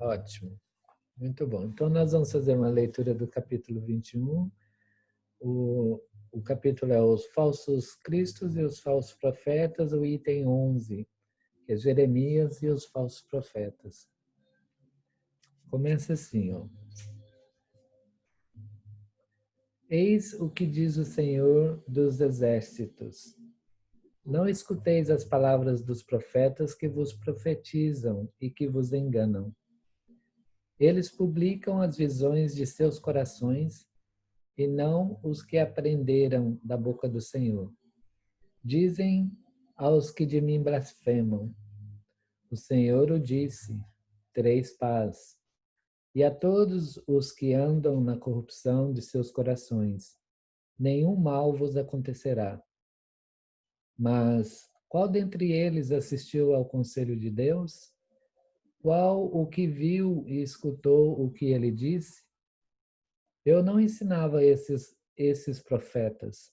Ótimo. Muito bom. Então, nós vamos fazer uma leitura do capítulo 21. O capítulo é os falsos cristos e os falsos profetas, o item 11, que é Jeremias e os falsos profetas. Começa assim, ó. Eis o que diz o Senhor dos Exércitos. Não escuteis as palavras dos profetas que vos profetizam e que vos enganam. Eles publicam as visões de seus corações e não os que aprenderam da boca do Senhor. Dizem aos que de mim blasfemam: o Senhor o disse, tereis paz. E a todos os que andam na corrupção de seus corações, nenhum mal vos acontecerá. Mas qual dentre eles assistiu ao conselho de Deus? Qual o que viu e escutou o que ele disse? Eu não ensinava esses profetas.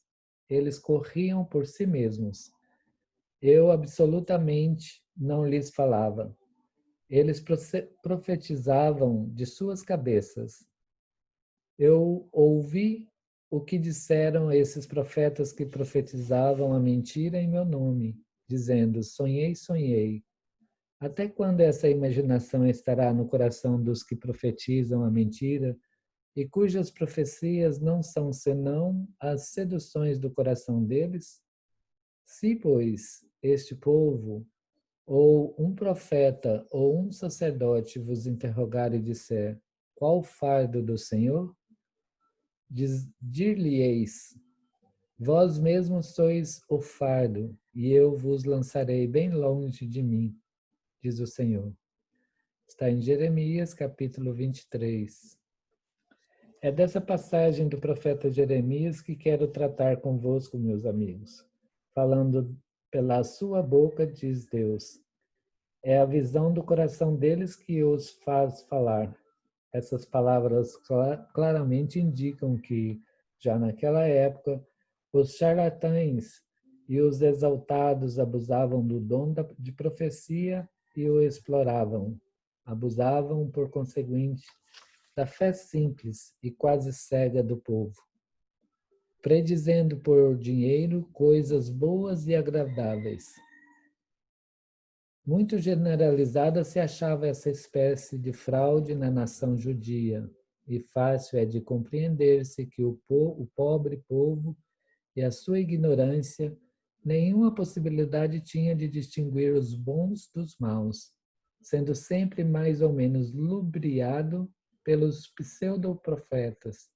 Eles corriam por si mesmos. Eu absolutamente não lhes falava. Eles profetizavam de suas cabeças. Eu ouvi o que disseram esses profetas que profetizavam a mentira em meu nome, dizendo: sonhei, sonhei. Até quando essa imaginação estará no coração dos que profetizam a mentira e cujas profecias não são senão as seduções do coração deles? Se, pois, este povo, ou um profeta, ou um sacerdote vos interrogar e disser: qual o fardo do Senhor? Dir-lhe-eis: vós mesmos sois o fardo, e eu vos lançarei bem longe de mim, diz o Senhor. Está em Jeremias, capítulo 23. É dessa passagem do profeta Jeremias que quero tratar convosco, meus amigos. Falando pela sua boca, diz Deus. É a visão do coração deles que os faz falar. Essas palavras claramente indicam que, já naquela época, os charlatães e os exaltados abusavam do dom de profecia e o exploravam. Abusavam, por conseguinte, da fé simples e quase cega do povo, predizendo por dinheiro coisas boas e agradáveis. Muito generalizada se achava essa espécie de fraude na nação judia, e fácil é de compreender-se que o pobre povo e a sua ignorância nenhuma possibilidade tinha de distinguir os bons dos maus, sendo sempre mais ou menos lubriado pelos pseudo-profetas,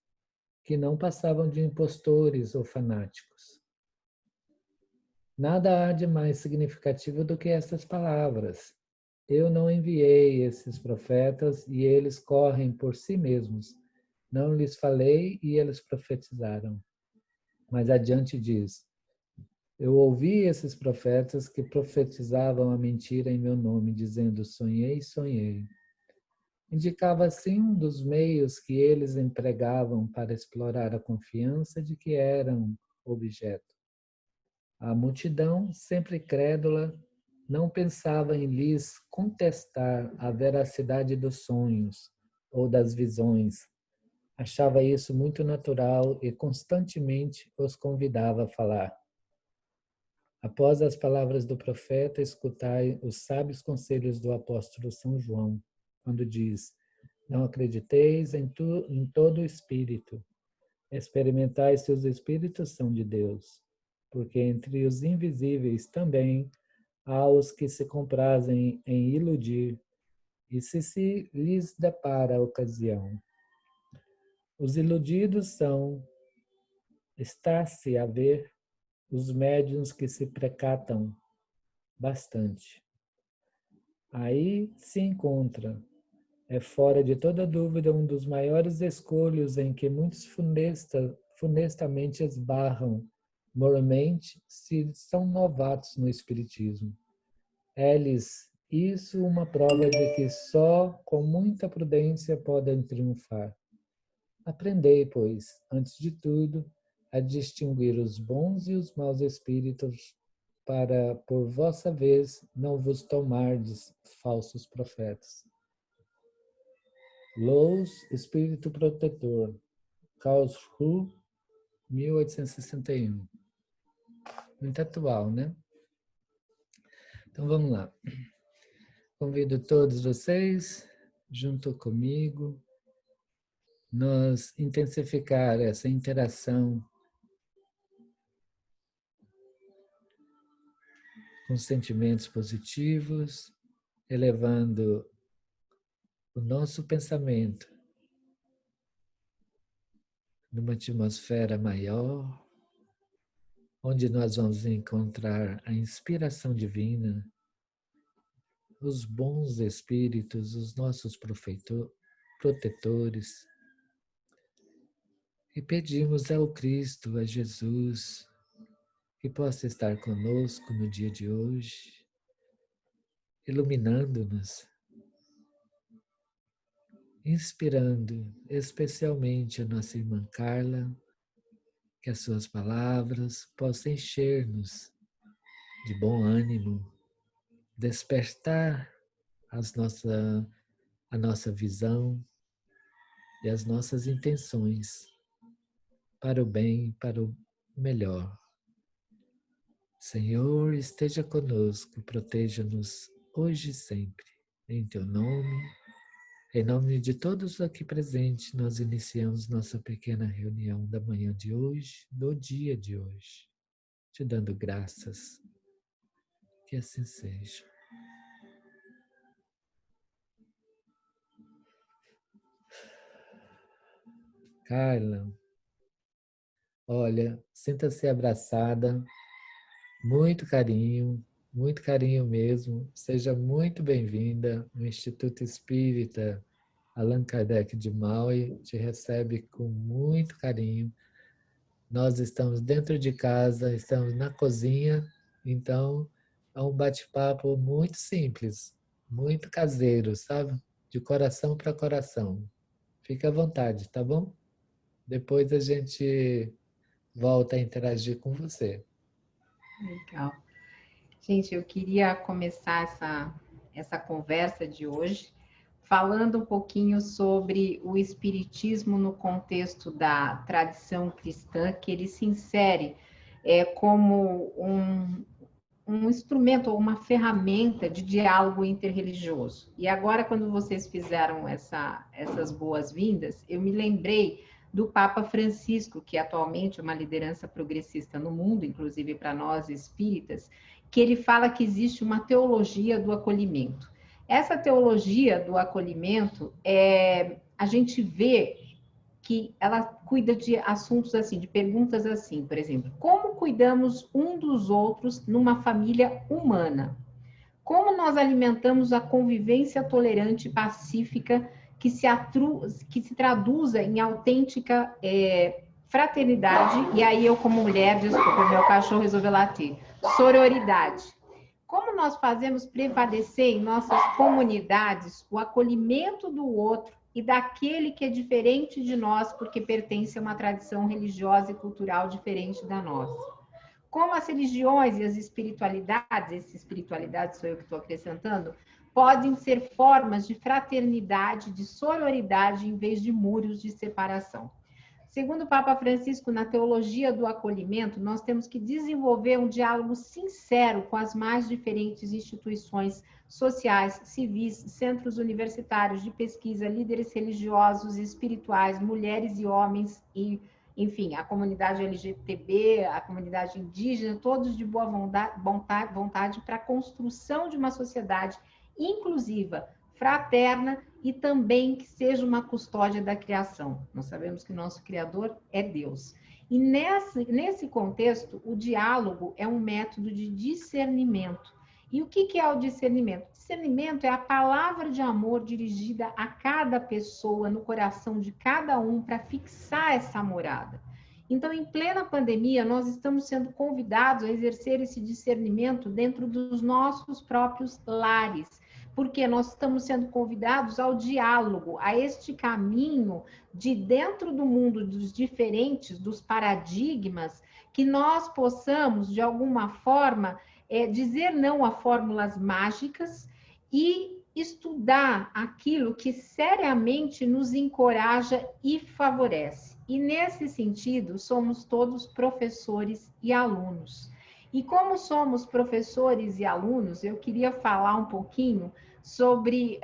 que não passavam de impostores ou fanáticos. Nada há de mais significativo do que estas palavras. Eu não enviei esses profetas e eles correm por si mesmos. Não lhes falei e eles profetizaram. Mas adiante diz: eu ouvi esses profetas que profetizavam a mentira em meu nome, dizendo: sonhei, sonhei. Indicava assim um dos meios que eles empregavam para explorar a confiança de que eram objeto. A multidão, sempre crédula, não pensava em lhes contestar a veracidade dos sonhos ou das visões. Achava isso muito natural e constantemente os convidava a falar. Após as palavras do profeta, escutai os sábios conselhos do apóstolo São João, quando diz: não acrediteis em todo o espírito, experimentai se os espíritos são de Deus, porque entre os invisíveis também há os que se comprazem em iludir, e se lhes depara a ocasião. Os iludidos está-se a ver, os médiuns que se precatam bastante. Aí se encontra, é fora de toda dúvida um dos maiores escolhos em que muitos funestamente esbarram, moralmente, se são novatos no espiritismo. É-lhes isso uma prova de que só com muita prudência podem triunfar. Aprendei, pois, antes de tudo, a distinguir os bons e os maus espíritos, para, por vossa vez, não vos tomardes falsos profetas. Lous, Espírito Protetor, Karlsruhe, 1861. Muito atual, né? Então vamos lá. Convido todos vocês, junto comigo, nós intensificar essa interação com sentimentos positivos, elevando o nosso pensamento numa atmosfera maior, onde nós vamos encontrar a inspiração divina, os bons espíritos, os nossos protetores, e pedimos ao Cristo, a Jesus, que possa estar conosco no dia de hoje, iluminando-nos, inspirando especialmente a nossa irmã Carla, que as suas palavras possam encher-nos de bom ânimo, despertar a nossa visão e as nossas intenções para o bem, para o melhor. Senhor, esteja conosco, proteja-nos hoje e sempre. Em teu nome, em nome de todos aqui presentes, nós iniciamos nossa pequena reunião da manhã de hoje, do dia de hoje, te dando graças. Que assim seja. Carla, olha, sinta-se abraçada, muito carinho mesmo. Seja muito bem-vinda. O Instituto Espírita Allan Kardec de Maui te recebe com muito carinho. Nós estamos dentro de casa, estamos na cozinha, então é um bate-papo muito simples, muito caseiro, sabe? De coração para coração. Fique à vontade, tá bom? Depois a gente volta a interagir com você. Legal. Gente, eu queria começar essa conversa de hoje falando um pouquinho sobre o espiritismo no contexto da tradição cristã, que ele se insere como um instrumento ou uma ferramenta de diálogo interreligioso. E agora, quando vocês fizeram essas boas-vindas, eu me lembrei do Papa Francisco, que atualmente é uma liderança progressista no mundo, inclusive para nós espíritas, que ele fala que existe uma teologia do acolhimento. Essa teologia do acolhimento, a gente vê que ela cuida de assuntos assim, de perguntas assim, por exemplo, como cuidamos um dos outros numa família humana? Como nós alimentamos a convivência tolerante e pacífica que se traduza em autêntica fraternidade, e aí eu como mulher, desculpa, meu cachorro resolveu latir, sororidade. Como nós fazemos prevalecer em nossas comunidades o acolhimento do outro e daquele que é diferente de nós porque pertence a uma tradição religiosa e cultural diferente da nossa? Como as religiões e as espiritualidades, essa espiritualidade sou eu que estou acrescentando, podem ser formas de fraternidade, de sororidade, em vez de muros de separação. Segundo o Papa Francisco, na teologia do acolhimento, nós temos que desenvolver um diálogo sincero com as mais diferentes instituições sociais, civis, centros universitários de pesquisa, líderes religiosos e espirituais, mulheres e homens, e, enfim, a comunidade LGBTB, a comunidade indígena, todos de boa vontade para a construção de uma sociedade inclusiva, fraterna e também que seja uma custódia da criação. Nós sabemos que o nosso Criador é Deus. E nesse contexto, o diálogo é um método de discernimento. E o que é o discernimento? Discernimento é a palavra de amor dirigida a cada pessoa, no coração de cada um, para fixar essa morada. Então, em plena pandemia, nós estamos sendo convidados a exercer esse discernimento dentro dos nossos próprios lares, porque nós estamos sendo convidados ao diálogo, a este caminho de dentro do mundo dos diferentes, dos paradigmas, que nós possamos, de alguma forma, dizer não a fórmulas mágicas e estudar aquilo que seriamente nos encoraja e favorece. E nesse sentido, somos todos professores e alunos. E como somos professores e alunos, eu queria falar um pouquinho sobre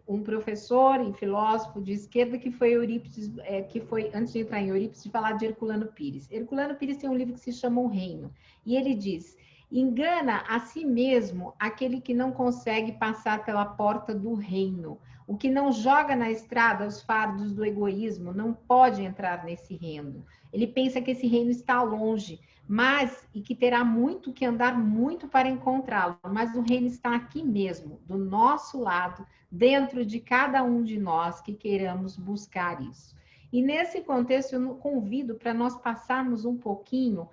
um professor e filósofo de esquerda que foi Eurípides, que foi, antes de entrar em Eurípides, de falar de Herculano Pires. Herculano Pires tem um livro que se chama O Reino, e ele diz: engana a si mesmo aquele que não consegue passar pela porta do reino. O que não joga na estrada os fardos do egoísmo não pode entrar nesse reino. Ele pensa que esse reino está longe, mas e que terá muito que andar muito para encontrá-lo. Mas o reino está aqui mesmo, do nosso lado, dentro de cada um de nós que queiramos buscar isso. E nesse contexto eu convido para nós passarmos um pouquinho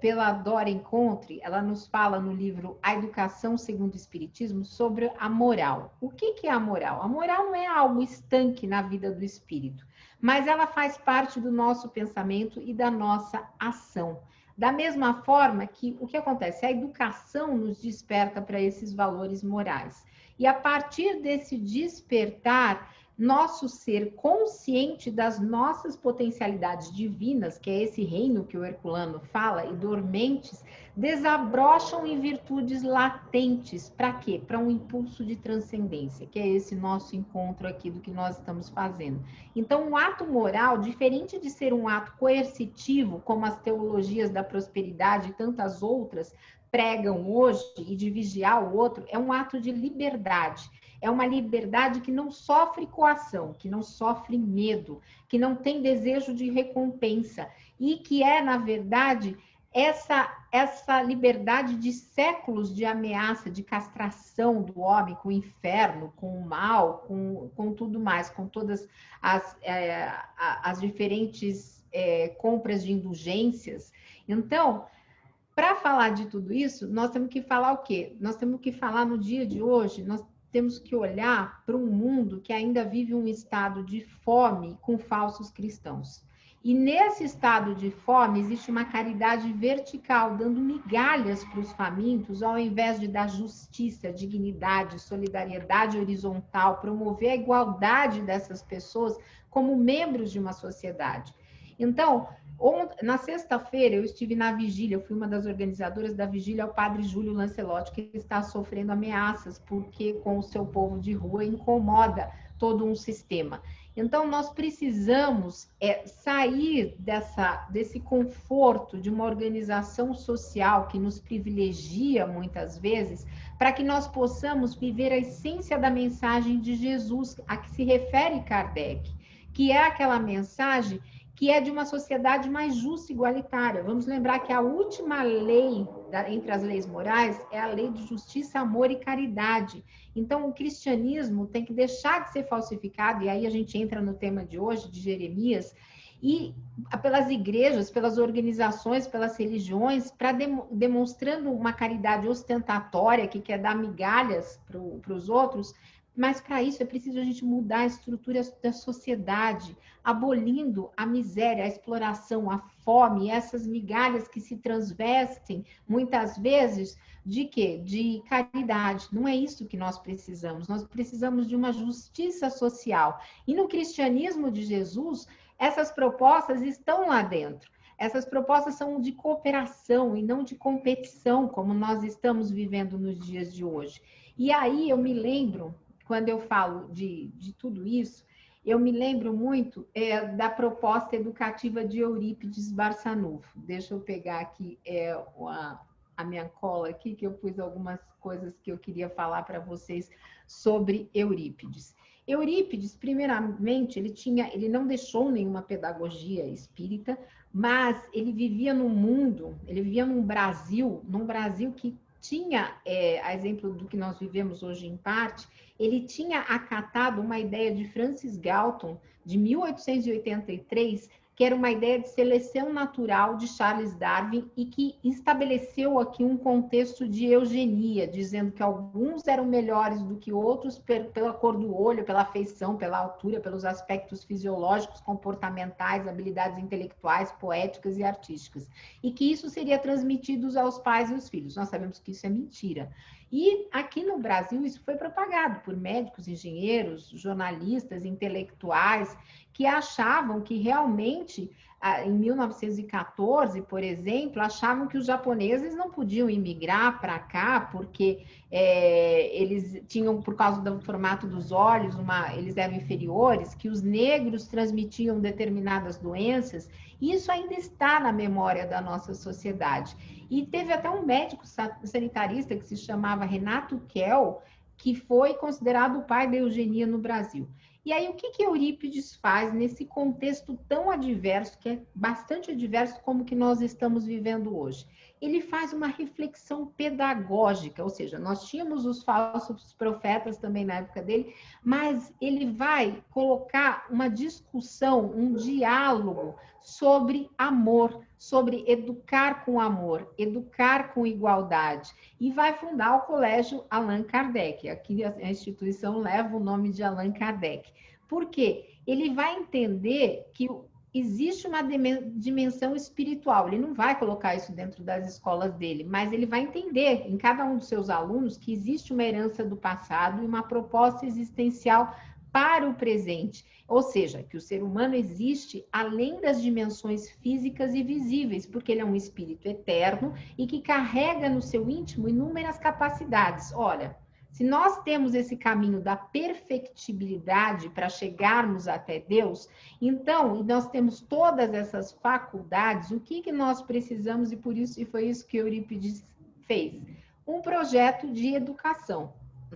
pela Dora Encontre. Ela nos fala no livro A Educação Segundo o Espiritismo sobre a moral. O que é a moral? A moral não é algo estanque na vida do espírito, mas ela faz parte do nosso pensamento e da nossa ação. Da mesma forma que o que acontece? A educação nos desperta para esses valores morais. E a partir desse despertar, nosso ser consciente das nossas potencialidades divinas, que é esse reino que o Herculano fala, e dormentes, desabrocham em virtudes latentes. Para quê? Para um impulso de transcendência, que é esse nosso encontro aqui do que nós estamos fazendo. Então, o ato moral, diferente de ser um ato coercitivo, como as teologias da prosperidade e tantas outras pregam hoje, e de vigiar o outro, é um ato de liberdade. É uma liberdade que não sofre coação, que não sofre medo, que não tem desejo de recompensa e que é, na verdade, essa liberdade de séculos de ameaça, de castração do homem com o inferno, com o mal, com tudo mais, com todas as diferentes compras de indulgências. Então, para falar de tudo isso, nós temos que falar o quê? Nós temos que falar no dia de hoje, nós temos que olhar para um mundo que ainda vive um estado de fome com falsos cristãos. E nesse estado de fome existe uma caridade vertical, dando migalhas para os famintos, ao invés de dar justiça, dignidade, solidariedade horizontal, promover a igualdade dessas pessoas como membros de uma sociedade. Então, na sexta-feira, eu estive na vigília, eu fui uma das organizadoras da vigília ao padre Júlio Lancelotti, que está sofrendo ameaças, porque com o seu povo de rua incomoda todo um sistema. Então, nós precisamos sair desse conforto de uma organização social que nos privilegia muitas vezes, para que nós possamos viver a essência da mensagem de Jesus, a que se refere Kardec, que é aquela mensagem que é de uma sociedade mais justa e igualitária. Vamos lembrar que a última lei entre as leis morais é a lei de justiça, amor e caridade. Então, o cristianismo tem que deixar de ser falsificado, e aí a gente entra no tema de hoje, de Jeremias, e pelas igrejas, pelas organizações, pelas religiões, para demonstrando uma caridade ostentatória, que quer dar migalhas para os outros. Mas para isso é preciso a gente mudar a estrutura da sociedade, abolindo a miséria, a exploração, a fome, essas migalhas que se transvestem, muitas vezes, de quê? De caridade. Não é isso que nós precisamos. Nós precisamos de uma justiça social. E no cristianismo de Jesus, essas propostas estão lá dentro. Essas propostas são de cooperação e não de competição, como nós estamos vivendo nos dias de hoje. E aí eu me lembro, quando eu falo de tudo isso, eu me lembro muito da proposta educativa de Eurípides Barçanufo. Deixa eu pegar aqui a minha cola aqui, que eu pus algumas coisas que eu queria falar para vocês sobre Eurípides. Eurípides, primeiramente, ele não deixou nenhuma pedagogia espírita, mas ele vivia num mundo, ele vivia num Brasil que tinha, a exemplo do que nós vivemos hoje em parte, ele tinha acatado uma ideia de Francis Galton, de 1883, que era uma ideia de seleção natural de Charles Darwin e que estabeleceu aqui um contexto de eugenia, dizendo que alguns eram melhores do que outros pela cor do olho, pela feição, pela altura, pelos aspectos fisiológicos, comportamentais, habilidades intelectuais, poéticas e artísticas. E que isso seria transmitido aos pais e aos filhos. Nós sabemos que isso é mentira. E aqui no Brasil isso foi propagado por médicos, engenheiros, jornalistas, intelectuais, que achavam que realmente, em 1914, por exemplo, achavam que os japoneses não podiam imigrar para cá porque eles tinham, por causa do formato dos olhos, eles eram inferiores, que os negros transmitiam determinadas doenças. E isso ainda está na memória da nossa sociedade. E teve até um médico sanitarista que se chamava Renato Kell, que foi considerado o pai da eugenia no Brasil. E aí, o que Eurípides faz nesse contexto tão adverso, que é bastante adverso como que nós estamos vivendo hoje? Ele faz uma reflexão pedagógica, ou seja, nós tínhamos os falsos profetas também na época dele, mas ele vai colocar uma discussão, um diálogo sobre amor, sobre educar com amor, educar com igualdade, e vai fundar o Colégio Allan Kardec. Aqui a instituição leva o nome de Allan Kardec. Por quê? Ele vai entender que existe uma dimensão espiritual. Ele não vai colocar isso dentro das escolas dele, mas ele vai entender em cada um dos seus alunos que existe uma herança do passado e uma proposta existencial para o presente. Ou seja, que o ser humano existe além das dimensões físicas e visíveis, porque ele é um espírito eterno e que carrega no seu íntimo inúmeras capacidades. Olha, se nós temos esse caminho da perfectibilidade para chegarmos até Deus, então, nós temos todas essas faculdades, o que nós precisamos, e foi isso que Eurípides fez? Um projeto de educação.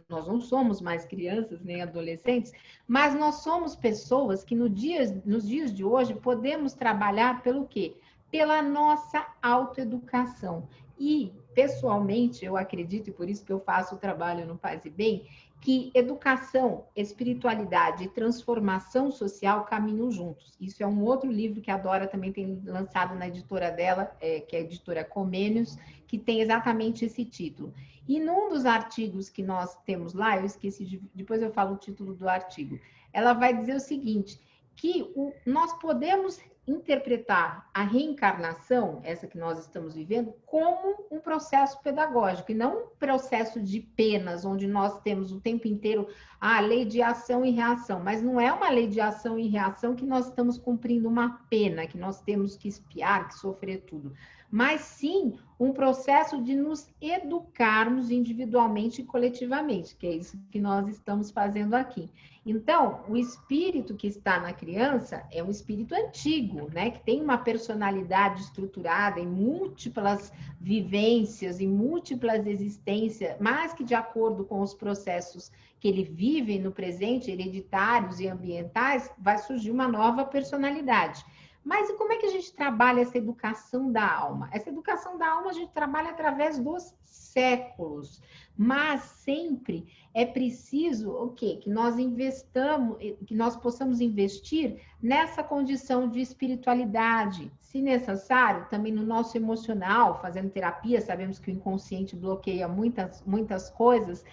Nós não somos mais crianças nem adolescentes, mas nós somos pessoas que nos dias de hoje podemos trabalhar pelo quê? Pela nossa autoeducação. E, pessoalmente, eu acredito, e por isso que eu faço o trabalho no Paz e Bem, que educação, espiritualidade e transformação social caminham juntos. Isso é um outro livro que a Dora também tem lançado na editora dela, que é a editora Comênios, que tem exatamente esse título. E num dos artigos que nós temos lá, eu esqueci, depois eu falo o título do artigo, ela vai dizer o seguinte, que nós podemos interpretar a reencarnação, essa que nós estamos vivendo, como um processo pedagógico, e não um processo de penas, onde nós temos o tempo inteiro a lei de ação e reação, mas não é uma lei de ação e reação que nós estamos cumprindo uma pena, que nós temos que espiar, que sofrer tudo, mas sim um processo de nos educarmos individualmente e coletivamente, que é isso que nós estamos fazendo aqui. Então, o espírito que está na criança é um espírito antigo, né? Que tem uma personalidade estruturada em múltiplas vivências, em múltiplas existências, mas que de acordo com os processos que ele vive no presente, hereditários e ambientais, vai surgir uma nova personalidade. Mas e como é que a gente trabalha essa educação da alma? Essa educação da alma a gente trabalha através dos séculos, mas sempre é preciso o quê? Que nós investamos, que nós possamos investir nessa condição de espiritualidade, se necessário, também no nosso emocional, fazendo terapia, sabemos que o inconsciente bloqueia muitas coisas.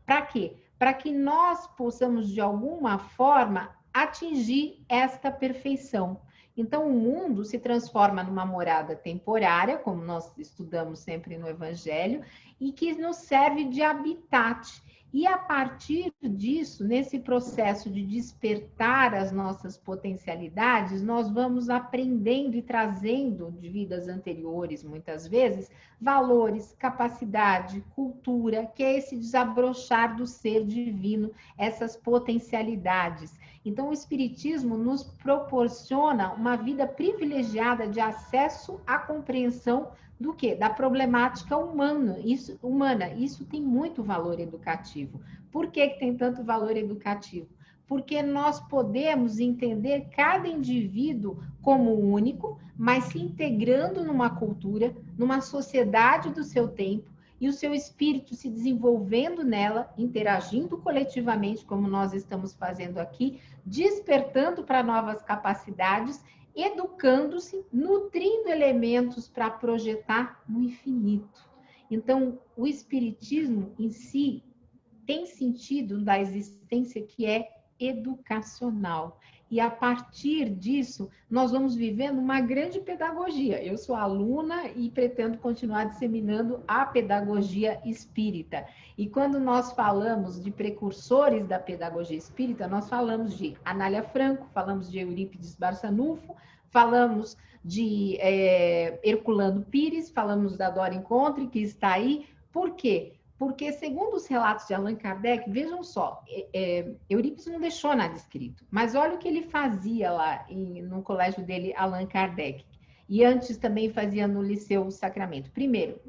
Para quê? Para que nós possamos, de alguma forma, atingir esta perfeição. Então, o mundo se transforma numa morada temporária, como nós estudamos sempre no Evangelho, e que nos serve de habitat. E a partir disso, nesse processo de despertar as nossas potencialidades, nós vamos aprendendo e trazendo de vidas anteriores, muitas vezes, valores, capacidade, cultura, que é esse desabrochar do ser divino, essas potencialidades. Então, o Espiritismo nos proporciona uma vida privilegiada de acesso à compreensão do quê? Da problemática humana. Isso tem muito valor educativo. Por que tem tanto valor educativo? Porque nós podemos entender cada indivíduo como único, mas se integrando numa cultura, numa sociedade do seu tempo, e o seu espírito se desenvolvendo nela, interagindo coletivamente, como nós estamos fazendo aqui, despertando para novas capacidades, educando-se, nutrindo elementos para projetar no infinito. Então, o espiritismo em si tem sentido da existência que é educacional. E a partir disso, nós vamos vivendo uma grande pedagogia. Eu sou aluna e pretendo continuar disseminando a pedagogia espírita. E quando nós falamos de precursores da pedagogia espírita, nós falamos de Anália Franco, falamos de Eurípides Barçanufo, falamos de Herculano Pires, falamos da Dora Encontre, que está aí. Por quê? Porque, segundo os relatos de Allan Kardec, vejam só, Eurípides não deixou nada escrito, mas olha o que ele fazia lá no colégio dele, Allan Kardec. E antes também fazia no Liceu Sacramento. Primeiro,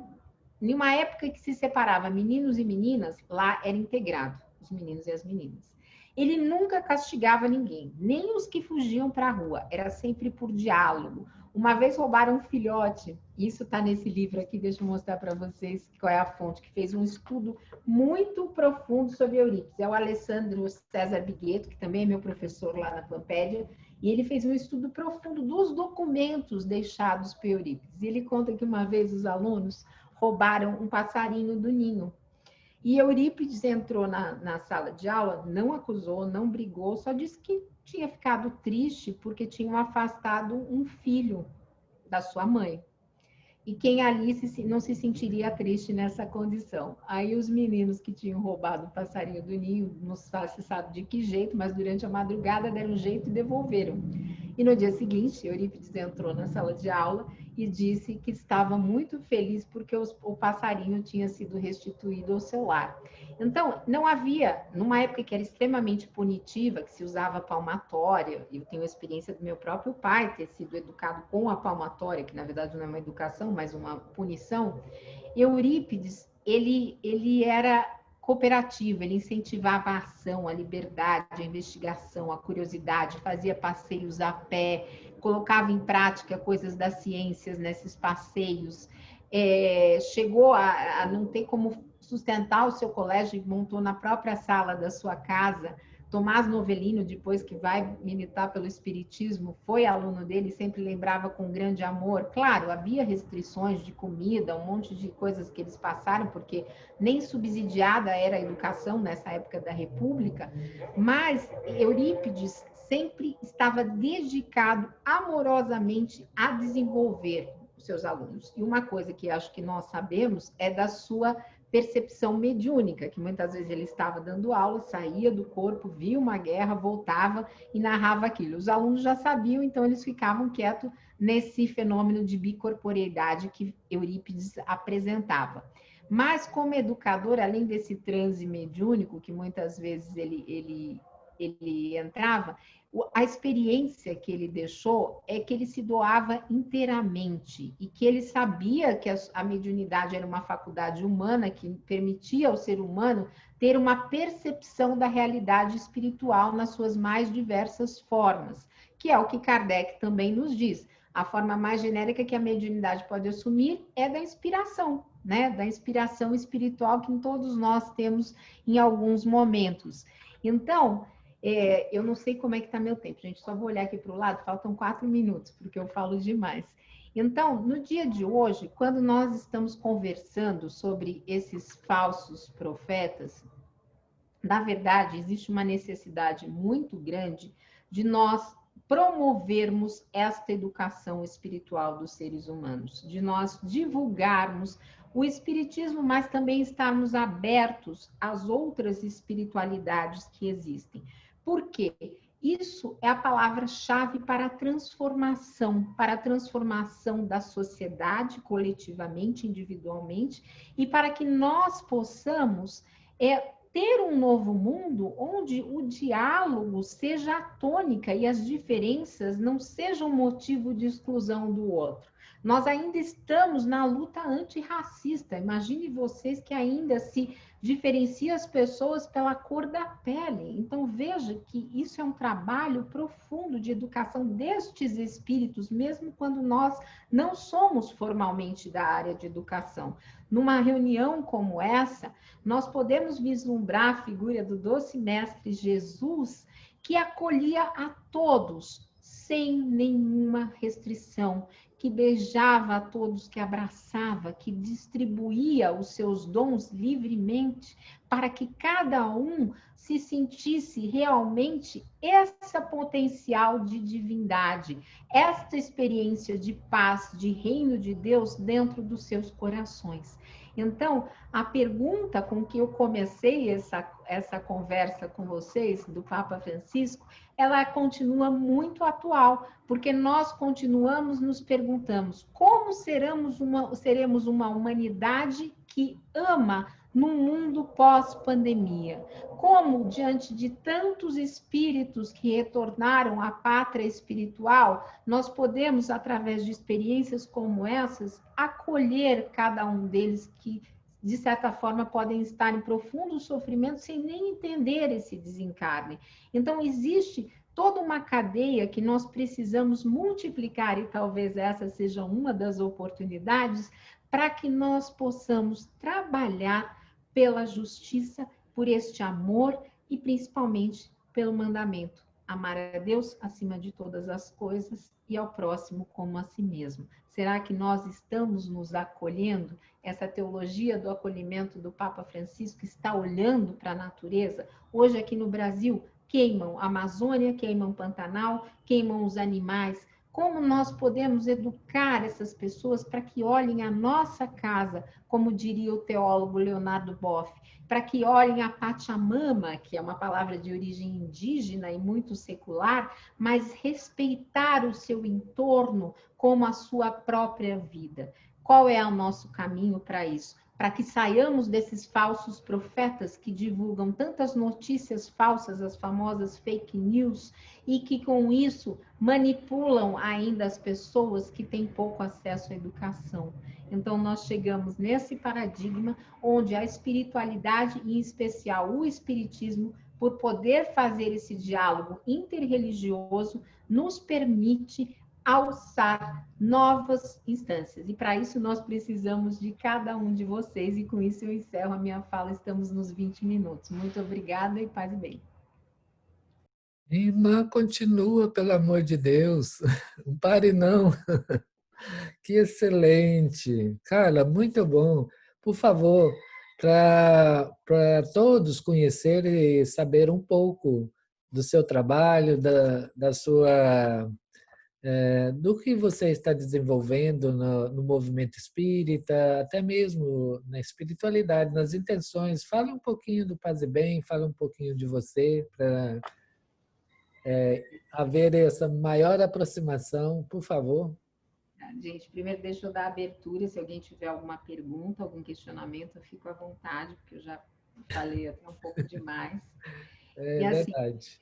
em uma época que se separava meninos e meninas, lá era integrado, os meninos e as meninas. Ele nunca castigava ninguém, nem os que fugiam para a rua, era sempre por diálogo. Uma vez roubaram um filhote, isso está nesse livro aqui, deixa eu mostrar para vocês qual é a fonte, que fez um estudo muito profundo sobre Eurípides. É o Alessandro César Bigueto, que também é meu professor lá na Pampédia, e ele fez um estudo profundo dos documentos deixados por Eurípides. E ele conta que uma vez os alunos roubaram um passarinho do ninho. E Eurípides entrou na sala de aula, não acusou, não brigou, só disse que tinha ficado triste porque tinham afastado um filho da sua mãe. E quem ali não se sentiria triste nessa condição? Aí os meninos que tinham roubado o passarinho do ninho, não se sabe de que jeito, mas durante a madrugada deram um jeito e devolveram. E no dia seguinte, Eurípides entrou na sala de aula e disse que estava muito feliz porque o passarinho tinha sido restituído ao seu lar. Então, não havia, numa época que era extremamente punitiva, que se usava palmatória, eu tenho a experiência do meu próprio pai ter sido educado com a palmatória, que na verdade não é uma educação, mas uma punição. Eurípides, ele era cooperativo, ele incentivava a ação, a liberdade, a investigação, a curiosidade, fazia passeios a pé, colocava em prática coisas das ciências nesses passeios, chegou a não ter como sustentar o seu colégio e montou na própria sala da sua casa. Tomás Novelino, depois que vai militar pelo Espiritismo, foi aluno dele, sempre lembrava com grande amor. Claro, havia restrições de comida, um monte de coisas que eles passaram, porque nem subsidiada era a educação nessa época da República, mas Eurípides sempre estava dedicado amorosamente a desenvolver os seus alunos. E uma coisa que acho que nós sabemos é da sua percepção mediúnica, que muitas vezes ele estava dando aula, saía do corpo, via uma guerra, voltava e narrava aquilo. Os alunos já sabiam, então eles ficavam quietos nesse fenômeno de bicorporeidade que Eurípides apresentava. Mas como educador, além desse transe mediúnico, que muitas vezes ele entrava, a experiência que ele deixou é que ele se doava inteiramente e que ele sabia que a mediunidade era uma faculdade humana que permitia ao ser humano ter uma percepção da realidade espiritual nas suas mais diversas formas, que é o que Kardec também nos diz. A forma mais genérica que a mediunidade pode assumir é da inspiração, né? Da inspiração espiritual que todos nós temos em alguns momentos. Então, eu não sei como é que está meu tempo, gente, só vou olhar aqui para o lado, faltam 4 minutos, porque eu falo demais. Então, no dia de hoje, quando nós estamos conversando sobre esses falsos profetas, na verdade, existe uma necessidade muito grande de nós promovermos esta educação espiritual dos seres humanos, de nós divulgarmos o espiritismo, mas também estarmos abertos às outras espiritualidades que existem. Por quê? Isso é a palavra-chave para a transformação da sociedade coletivamente, individualmente, e para que nós possamos ter um novo mundo onde o diálogo seja a tônica e as diferenças não sejam motivo de exclusão do outro. Nós ainda estamos na luta antirracista. Imagine vocês que ainda se diferencia as pessoas pela cor da pele. Então, veja que isso é um trabalho profundo de educação destes espíritos, mesmo quando nós não somos formalmente da área de educação. Numa reunião como essa, nós podemos vislumbrar a figura do doce mestre Jesus, que acolhia a todos, sem nenhuma restrição, que beijava a todos, que abraçava, que distribuía os seus dons livremente, para que cada um se sentisse realmente essa potencial de divindade, esta experiência de paz, de reino de Deus dentro dos seus corações. Então, a pergunta com que eu comecei essa conversa com vocês, do Papa Francisco, ela continua muito atual, porque nós continuamos nos perguntamos como seremos uma humanidade que ama num mundo pós-pandemia. Como, diante de tantos espíritos que retornaram à pátria espiritual, nós podemos, através de experiências como essas, acolher cada um deles que, de certa forma, podem estar em profundo sofrimento sem nem entender esse desencarne. Então, existe toda uma cadeia que nós precisamos multiplicar, e talvez essa seja uma das oportunidades, para que nós possamos trabalhar pela justiça, por este amor e principalmente pelo mandamento: amar a Deus acima de todas as coisas e ao próximo como a si mesmo. Será que nós estamos nos acolhendo? Essa teologia do acolhimento do Papa Francisco está olhando para a natureza? Hoje aqui no Brasil, queimam a Amazônia, queimam o Pantanal, queimam os animais. Como nós podemos educar essas pessoas para que olhem a nossa casa, como diria o teólogo Leonardo Boff, para que olhem a Pachamama, que é uma palavra de origem indígena e muito secular, mas respeitar o seu entorno como a sua própria vida. Qual é o nosso caminho para isso? Para que saiamos desses falsos profetas que divulgam tantas notícias falsas, as famosas fake news, e que com isso manipulam ainda as pessoas que têm pouco acesso à educação. Então, nós chegamos nesse paradigma onde a espiritualidade, em especial o espiritismo, por poder fazer esse diálogo interreligioso, nos permite alçar novas instâncias. E para isso nós precisamos de cada um de vocês. E com isso eu encerro a minha fala. Estamos nos 20 minutos. Muito obrigada e paz e bem. Irmã, continua, pelo amor de Deus. Não pare, não. Que excelente. Carla, muito bom. Por favor, para todos conhecerem e saber um pouco do seu trabalho, da sua do que você está desenvolvendo no movimento espírita, até mesmo na espiritualidade, nas intenções. Fala um pouquinho do Paz e Bem, fala um pouquinho de você, para haver essa maior aproximação, por favor. Gente, primeiro deixa eu dar abertura, se alguém tiver alguma pergunta, algum questionamento, eu fico à vontade, porque eu já falei até um pouco demais. É E assim, verdade.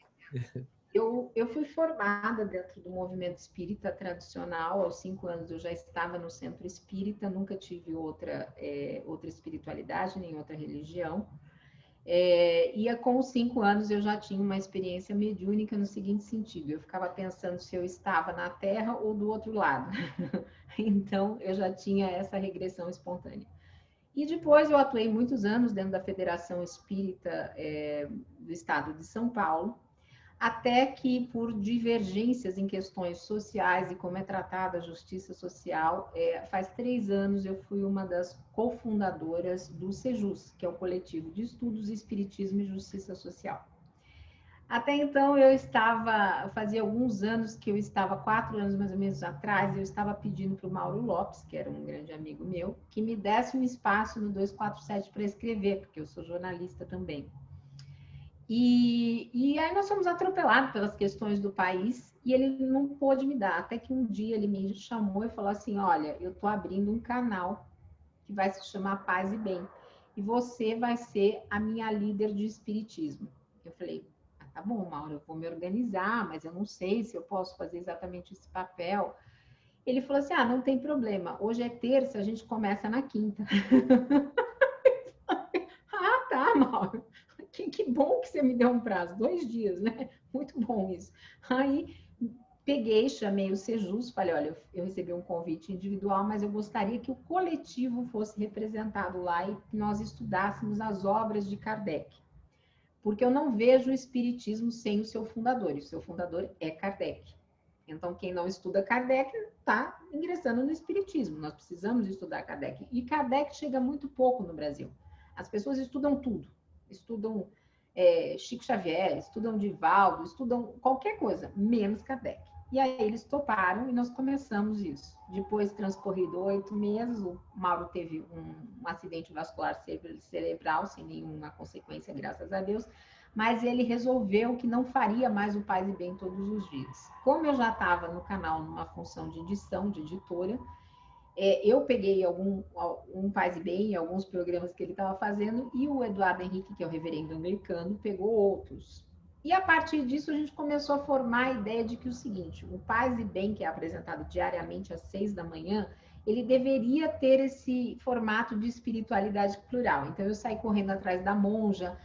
eu fui formada dentro do movimento espírita tradicional. Aos 5 anos eu já estava no centro espírita, nunca tive outra espiritualidade, nem outra religião. E com os 5 anos eu já tinha uma experiência mediúnica no seguinte sentido: eu ficava pensando se eu estava na Terra ou do outro lado. Então eu já tinha essa regressão espontânea. E depois eu atuei muitos anos dentro da Federação Espírita do Estado de São Paulo, até que, por divergências em questões sociais e como é tratada a justiça social, faz 3 anos eu fui uma das cofundadoras do SEJUS, que é o Coletivo de Estudos, Espiritismo e Justiça Social. Até então fazia alguns anos que eu estava, 4 anos mais ou menos atrás, eu estava pedindo para o Mauro Lopes, que era um grande amigo meu, que me desse um espaço no 247 para escrever, porque eu sou jornalista também. E aí nós fomos atropelados pelas questões do país e ele não pôde me dar. Até que um dia ele me chamou e falou assim: olha, eu estou abrindo um canal que vai se chamar Paz e Bem. E você vai ser a minha líder de espiritismo. Eu falei: tá bom, Mauro, eu vou me organizar, mas eu não sei se eu posso fazer exatamente esse papel. Ele falou assim: não tem problema. Hoje é terça, a gente começa na quinta. Tá, Mauro. Que bom que você me deu um prazo, 2 dias, né? Muito bom isso. Aí peguei, chamei o Sejus, falei: olha, eu recebi um convite individual, mas eu gostaria que o coletivo fosse representado lá e que nós estudássemos as obras de Kardec. Porque eu não vejo o espiritismo sem o seu fundador, e o seu fundador é Kardec. Então, quem não estuda Kardec está ingressando no espiritismo. Nós precisamos estudar Kardec. E Kardec chega muito pouco no Brasil. As pessoas estudam tudo. Estudam Chico Xavier, estudam Divaldo, estudam qualquer coisa, menos Kardec. E aí eles toparam e nós começamos isso. Depois, transcorrido 8 meses, o Mauro teve um acidente vascular cerebral, sem nenhuma consequência, graças a Deus, mas ele resolveu que não faria mais o Paz e Bem todos os dias. Como eu já estava no canal numa função de edição, de editora, eu peguei um Paz e Bem, alguns programas que ele estava fazendo, e o Eduardo Henrique, que é o reverendo americano, pegou outros. E a partir disso a gente começou a formar a ideia de que o seguinte, o Paz e Bem, que é apresentado diariamente às 6 da manhã, ele deveria ter esse formato de espiritualidade plural. Então eu saí correndo atrás da monja,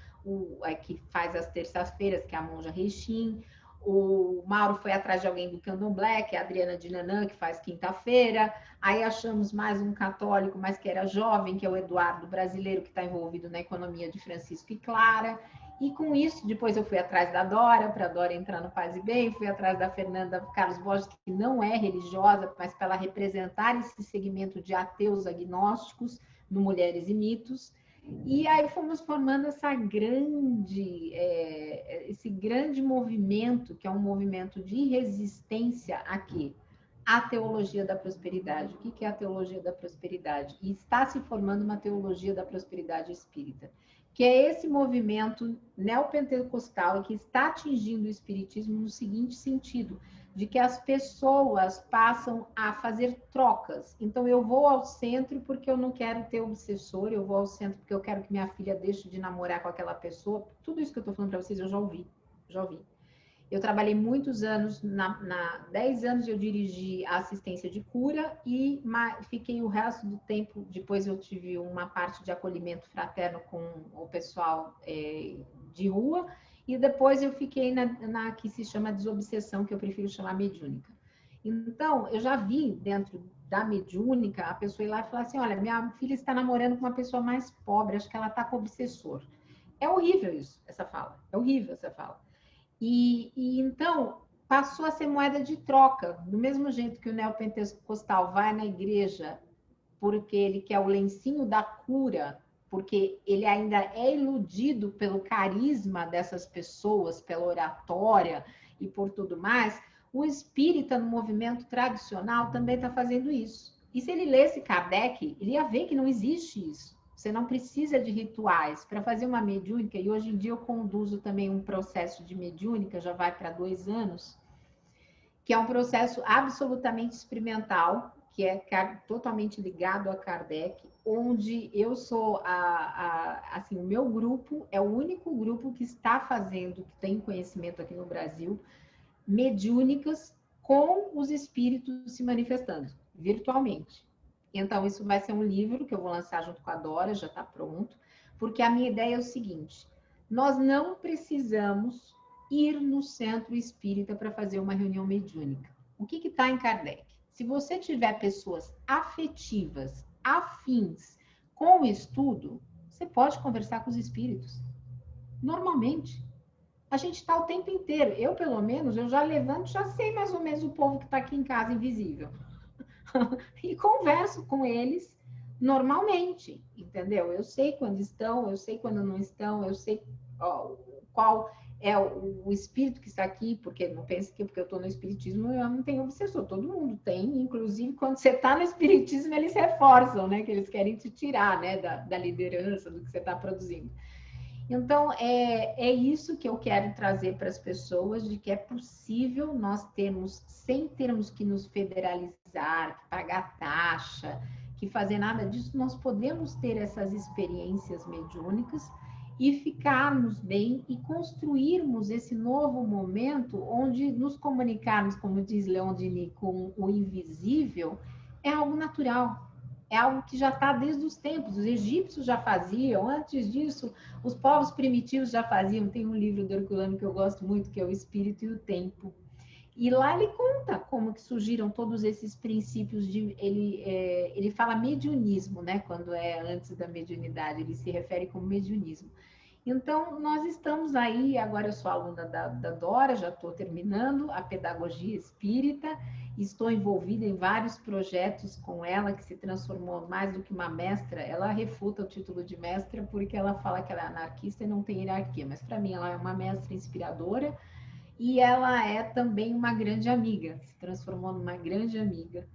que faz as terças-feiras, que é a monja Reixin. O Mauro foi atrás de alguém do Candomblé, que é a Adriana Dinanã, que faz quinta-feira. Aí achamos mais um católico, mas que era jovem, que é o Eduardo brasileiro, que está envolvido na economia de Francisco e Clara. E com isso, depois eu fui atrás da Dora, para a Dora entrar no Paz e Bem, fui atrás da Fernanda Carlos Borges, que não é religiosa, mas para ela representar esse segmento de ateus agnósticos no Mulheres e Mitos. E aí fomos formando esse grande movimento, que é um movimento de resistência a quê? A teologia da prosperidade. O que é a teologia da prosperidade? E está se formando uma teologia da prosperidade espírita, que é esse movimento neopentecostal que está atingindo o espiritismo no seguinte sentido, de que as pessoas passam a fazer trocas. Então, eu vou ao centro porque eu não quero ter obsessor, eu vou ao centro porque eu quero que minha filha deixe de namorar com aquela pessoa. Tudo isso que eu estou falando para vocês, eu já ouvi. Eu trabalhei muitos anos, 10 anos eu dirigi a assistência de cura e fiquei o resto do tempo, depois eu tive uma parte de acolhimento fraterno com o pessoal de rua, e depois eu fiquei na que se chama desobsessão, que eu prefiro chamar mediúnica. Então, eu já vi dentro da mediúnica a pessoa ir lá e falar assim, olha, minha filha está namorando com uma pessoa mais pobre, acho que ela está com obsessor. É horrível isso, essa fala. É horrível essa fala. E então passou a ser moeda de troca, do mesmo jeito que o neopentecostal vai na igreja porque ele quer o lencinho da cura, porque ele ainda é iludido pelo carisma dessas pessoas, pela oratória e por tudo mais, o espírita no movimento tradicional também está fazendo isso. E se ele lesse Kardec, ele ia ver que não existe isso. Você não precisa de rituais para fazer uma mediúnica, e hoje em dia eu conduzo também um processo de mediúnica, já vai para 2 anos, que é um processo absolutamente experimental, que é totalmente ligado a Kardec, onde eu sou assim, o meu grupo é o único grupo que está fazendo, que tem conhecimento aqui no Brasil, mediúnicas com os espíritos se manifestando virtualmente. Então, isso vai ser um livro que eu vou lançar junto com a Dora, já está pronto, porque a minha ideia é o seguinte: nós não precisamos ir no centro espírita para fazer uma reunião mediúnica. O que está em Kardec? Se você tiver pessoas afetivas, afins com o estudo, você pode conversar com os espíritos. Normalmente. A gente está o tempo inteiro. Eu, pelo menos, eu já levanto, já sei mais ou menos o povo que está aqui em casa invisível. E converso com eles normalmente, entendeu? Eu sei quando estão, eu sei quando não estão, eu sei qual é o espírito que está aqui, porque não pense que porque eu estou no espiritismo eu não tenho obsessor, todo mundo tem, inclusive quando você está no espiritismo eles reforçam, né, que eles querem te tirar, né, da liderança, do que você está produzindo. Então, é isso que eu quero trazer para as pessoas, de que é possível nós termos, sem termos que nos federalizar, que pagar taxa, que fazer nada disso, nós podemos ter essas experiências mediúnicas e ficarmos bem e construirmos esse novo momento onde nos comunicarmos, como diz Leon Denis, com o invisível, é algo natural. É algo que já está desde os tempos. Os egípcios já faziam, antes disso, os povos primitivos já faziam. Tem um livro do Herculano que eu gosto muito, que é O Espírito e o Tempo. E lá ele conta como que surgiram todos esses princípios de... Ele fala mediunismo, né? Quando é antes da mediunidade, ele se refere como mediunismo. Então, nós estamos aí, agora eu sou aluna da Dora, já estou terminando a pedagogia espírita, estou envolvida em vários projetos com ela, que se transformou mais do que uma mestra. Ela refuta o título de mestra porque ela fala que ela é anarquista e não tem hierarquia, mas para mim ela é uma mestra inspiradora e ela é também uma grande amiga, se transformou numa grande amiga.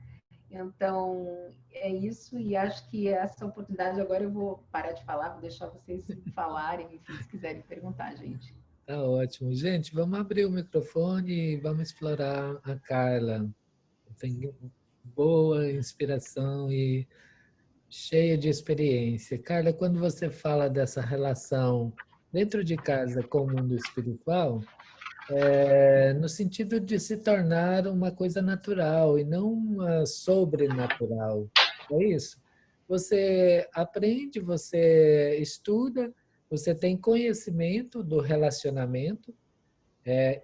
Então, é isso, e acho que essa oportunidade agora eu vou parar de falar, vou deixar vocês falarem, enfim, se quiserem perguntar, gente. Tá ótimo. Gente, vamos abrir o microfone e vamos explorar a Carla. Tem boa inspiração e cheia de experiência. Carla, quando você fala dessa relação dentro de casa com o mundo espiritual, no sentido de se tornar uma coisa natural e não uma sobrenatural. É isso? Você aprende, você estuda, você tem conhecimento do relacionamento,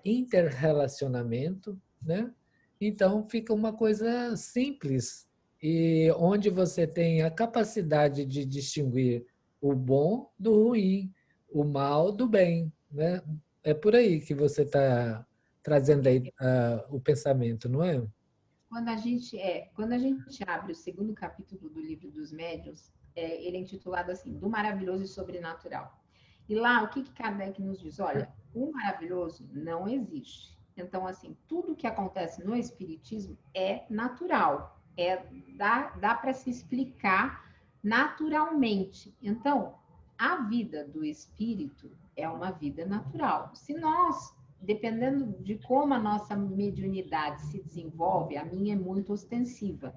interrelacionamento, né? Então fica uma coisa simples e onde você tem a capacidade de distinguir o bom do ruim, o mal do bem, né? É por aí que você está trazendo aí o pensamento, não é? Quando a gente abre o segundo capítulo do livro dos médiuns, ele é intitulado assim, do maravilhoso e sobrenatural. E lá, o que Kardec nos diz? Olha, o maravilhoso não existe. Então, assim, tudo que acontece no espiritismo é natural, dá para se explicar naturalmente. Então, a vida do espírito é uma vida natural. Se nós, dependendo de como a nossa mediunidade se desenvolve, a minha é muito ostensiva,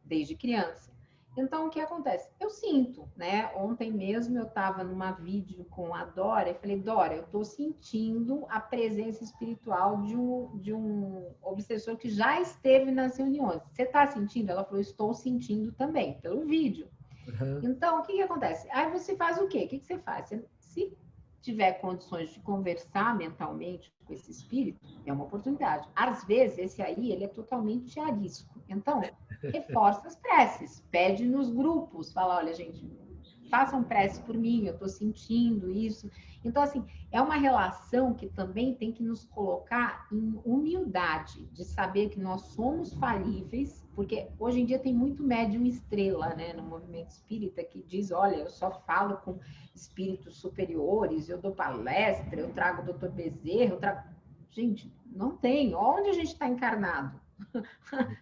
desde criança. Então, o que acontece? Eu sinto, né? Ontem mesmo eu estava numa vídeo com a Dora e falei, Dora, eu estou sentindo a presença espiritual de um obsessor que já esteve nas reuniões. Você está sentindo? Ela falou, estou sentindo também, pelo vídeo. Uhum. Então, o que acontece? Aí você faz o quê? O que você faz? Se tiver condições de conversar mentalmente com esse espírito, é uma oportunidade. Às vezes, esse aí, ele é totalmente arisco. Então, reforça as preces, pede nos grupos, fala, olha, gente, façam prece por mim, eu estou sentindo isso. Então, assim, é uma relação que também tem que nos colocar em humildade, de saber que nós somos falíveis, porque hoje em dia tem muito médium estrela, né, no movimento espírita, que diz, olha, eu só falo com espíritos superiores, eu dou palestra, eu trago o doutor Bezerra, eu trago... Gente, não tem. Onde a gente está encarnado?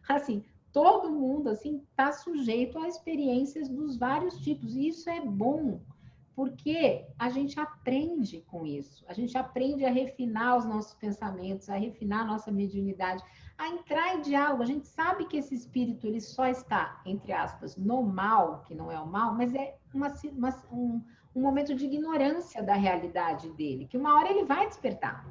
Assim, todo mundo assim está sujeito a experiências dos vários tipos. E isso é bom, porque a gente aprende com isso. A gente aprende a refinar os nossos pensamentos, a refinar a nossa mediunidade, a entrar em diálogo. A gente sabe que esse espírito ele só está, entre aspas, no mal, que não é o mal, mas é um momento de ignorância da realidade dele, que uma hora ele vai despertar.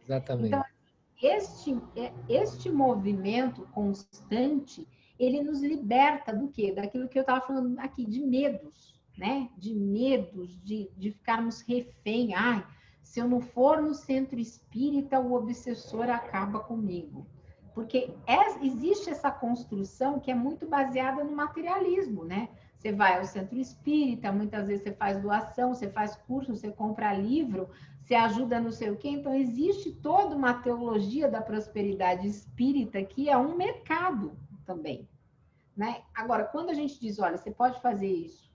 Então, Exatamente. este movimento constante, ele nos liberta do quê? Daquilo que eu estava falando aqui, de medos, né? De medos, de ficarmos refém. Ai, se eu não for no centro espírita, o obsessor acaba comigo. Porque existe essa construção que é muito baseada no materialismo, né? Você vai ao centro espírita, muitas vezes você faz doação, você faz curso, você compra livro, você ajuda não sei o quê. Então, existe toda uma teologia da prosperidade espírita que é um mercado também, né? Agora, quando a gente diz, olha, você pode fazer isso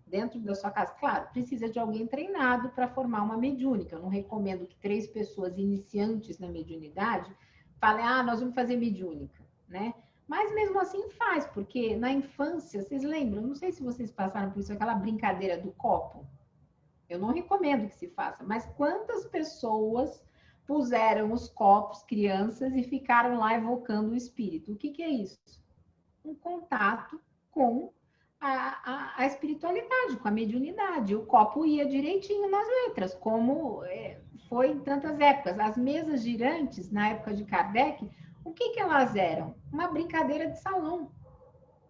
dentro da sua casa, claro, precisa de alguém treinado para formar uma mediúnica. Eu não recomendo que 3 pessoas iniciantes na mediunidade falem, ah, nós vamos fazer mediúnica, né? Mas mesmo assim faz, porque na infância, vocês lembram? Não sei se vocês passaram por isso, aquela brincadeira do copo. Eu não recomendo que se faça, mas quantas pessoas puseram os copos, crianças, e ficaram lá evocando o espírito? O que é isso? Um contato com a espiritualidade, com a mediunidade. O copo ia direitinho nas letras, como foi em tantas épocas. As mesas girantes, na época de Kardec, o que elas eram? Uma brincadeira de salão.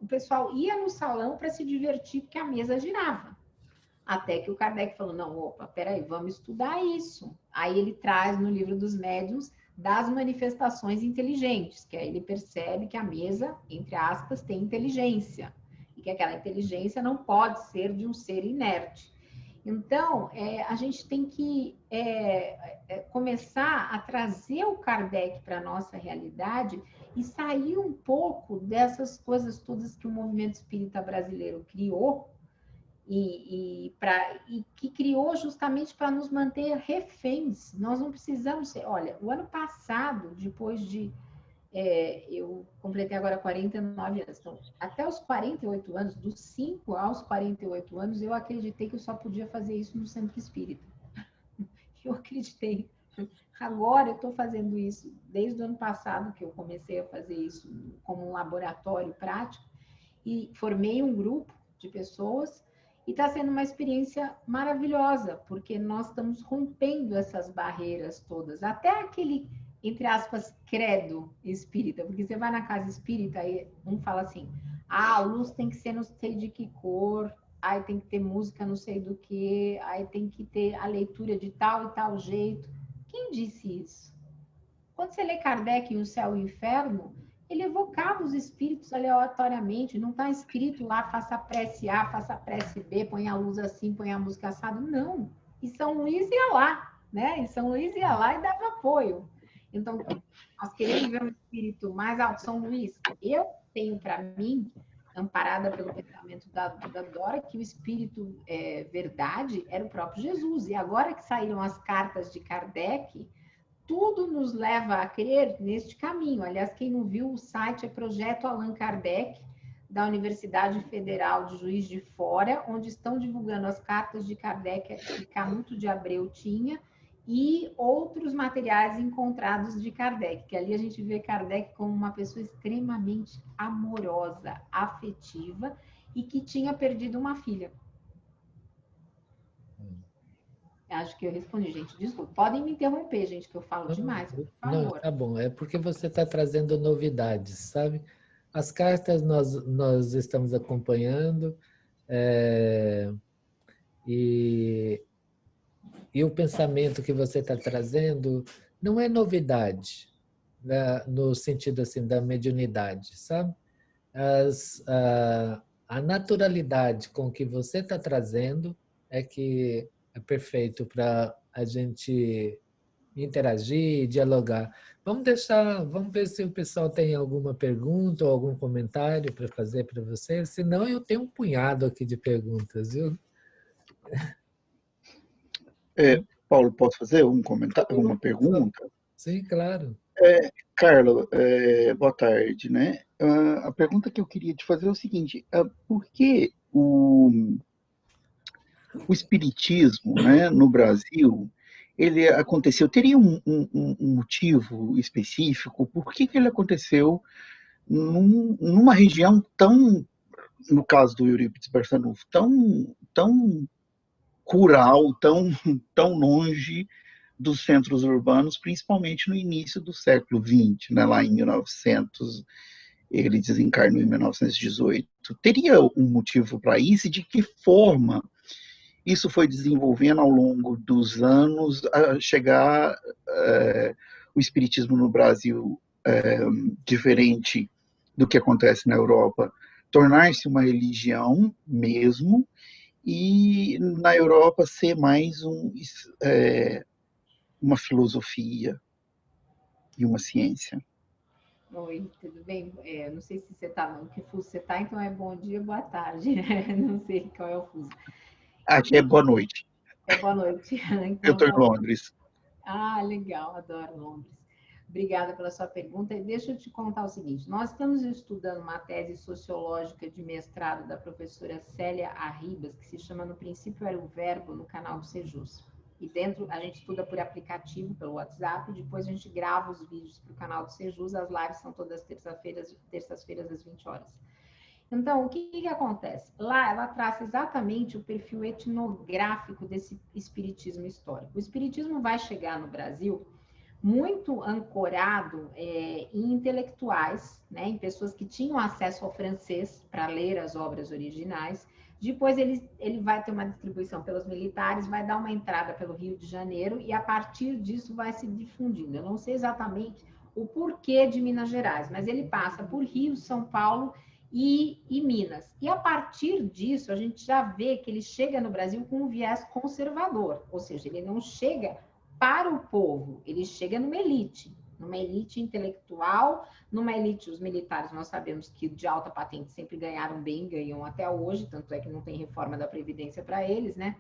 O pessoal ia no salão para se divertir, porque a mesa girava. Até que o Kardec falou, não, opa, peraí, vamos estudar isso. Aí ele traz no livro dos médiuns das manifestações inteligentes, que aí ele percebe que a mesa, entre aspas, tem inteligência. E que aquela inteligência não pode ser de um ser inerte. Então, a gente tem que começar a trazer o Kardec para a nossa realidade e sair um pouco dessas coisas todas que o movimento espírita brasileiro criou e que criou justamente para nos manter reféns. Nós não precisamos ser... Olha, o ano passado, depois de... eu completei agora 49 anos. Então, até os 48 anos, dos 5 aos 48 anos, eu acreditei que eu só podia fazer isso no centro espírita. Eu acreditei. Agora eu estou fazendo isso desde o ano passado, que eu comecei a fazer isso como um laboratório prático, e formei um grupo de pessoas, e está sendo uma experiência maravilhosa, porque nós estamos rompendo essas barreiras todas. Até aquele, entre aspas, credo espírita, porque você vai na casa espírita e um fala assim, a luz tem que ser não sei de que cor, aí tem que ter música não sei do que, aí tem que ter a leitura de tal e tal jeito. Quem disse isso? Quando você lê Kardec em O Céu e o Inferno, ele evocava os espíritos aleatoriamente, não está escrito lá, faça a prece A, faça a prece B, põe a luz assim, põe a música assado, não. E São Luís ia lá, né? E São Luís ia lá e dava apoio. Então, nós queremos ver um espírito mais alto. São Luís, eu tenho para mim, amparada pelo pensamento da Dora, que o espírito verdade era o próprio Jesus. E agora que saíram as cartas de Kardec, tudo nos leva a crer neste caminho. Aliás, quem não viu, o site é Projeto Allan Kardec, da Universidade Federal de Juiz de Fora, onde estão divulgando as cartas de Kardec que Canuto de Abreu tinha e outros materiais encontrados de Kardec, que ali a gente vê Kardec como uma pessoa extremamente amorosa, afetiva e que tinha perdido uma filha. Acho que eu respondi, gente. Desculpa. Podem me interromper, gente, que eu falo demais, por Não, favor. tá bom. É porque você está trazendo novidades, sabe? As cartas nós estamos acompanhando, é, e, e o pensamento que você está trazendo não é novidade, né, no sentido assim da mediunidade, sabe? A naturalidade com que você está trazendo é que é perfeito para a gente interagir, dialogar. Vamos ver se o pessoal tem alguma pergunta ou algum comentário para fazer para você. Senão eu tenho um punhado aqui de perguntas, viu? Paulo, posso fazer um comentário, uma pergunta? Sim, claro. Carla, boa tarde, né? A pergunta que eu queria te fazer é o seguinte: por que o espiritismo, né, no Brasil, ele aconteceu? Teria um motivo específico? Por que ele aconteceu numa região tão, no caso do Eurípides Barçanufo, tão rural, tão longe dos centros urbanos, principalmente no início do século XX, né, lá em 1900, ele desencarnou em 1918. Teria um motivo para isso e de que forma isso foi desenvolvendo ao longo dos anos a chegar o espiritismo no Brasil diferente do que acontece na Europa, tornar-se uma religião mesmo e na Europa ser mais uma filosofia e uma ciência. Oi, tudo bem? Não sei se você está, não, que fuso você está, então é bom dia, boa tarde, né? Não sei qual é o fuso. Aqui é boa noite. É boa noite. Eu Então, estou em Londres. Ah, legal, adoro Londres. Obrigada pela sua pergunta. E deixa eu te contar o seguinte: nós estamos estudando uma tese sociológica de mestrado da professora Célia Arribas, que se chama No Princípio Era o Verbo, no canal do Sejus. E dentro a gente estuda por aplicativo, pelo WhatsApp, e depois a gente grava os vídeos para o canal do Sejus. As lives são todas terças-feiras às 20 horas. Então, o que acontece? Lá ela traça exatamente o perfil etnográfico desse espiritismo histórico. O espiritismo vai chegar no Brasil muito ancorado em intelectuais, né, em pessoas que tinham acesso ao francês para ler as obras originais. Depois ele vai ter uma distribuição pelos militares, vai dar uma entrada pelo Rio de Janeiro e a partir disso vai se difundindo. Eu não sei exatamente o porquê de Minas Gerais, mas ele passa por Rio, São Paulo e Minas. E a partir disso, a gente já vê que ele chega no Brasil com um viés conservador, ou seja, ele não chega para o povo, ele chega numa elite intelectual, numa elite, os militares, nós sabemos que de alta patente sempre ganharam bem, ganham até hoje, tanto é que não tem reforma da Previdência para eles, né?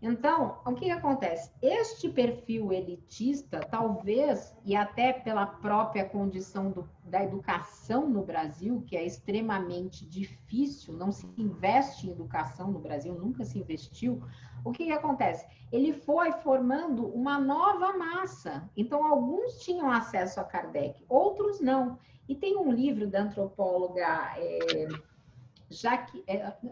Então, o que acontece? Este perfil elitista, talvez, e até pela própria condição da educação no Brasil, que é extremamente difícil, não se investe em educação no Brasil, nunca se investiu, o que acontece? Ele foi formando uma nova massa. Então, alguns tinham acesso a Kardec, outros não. E tem um livro da antropóloga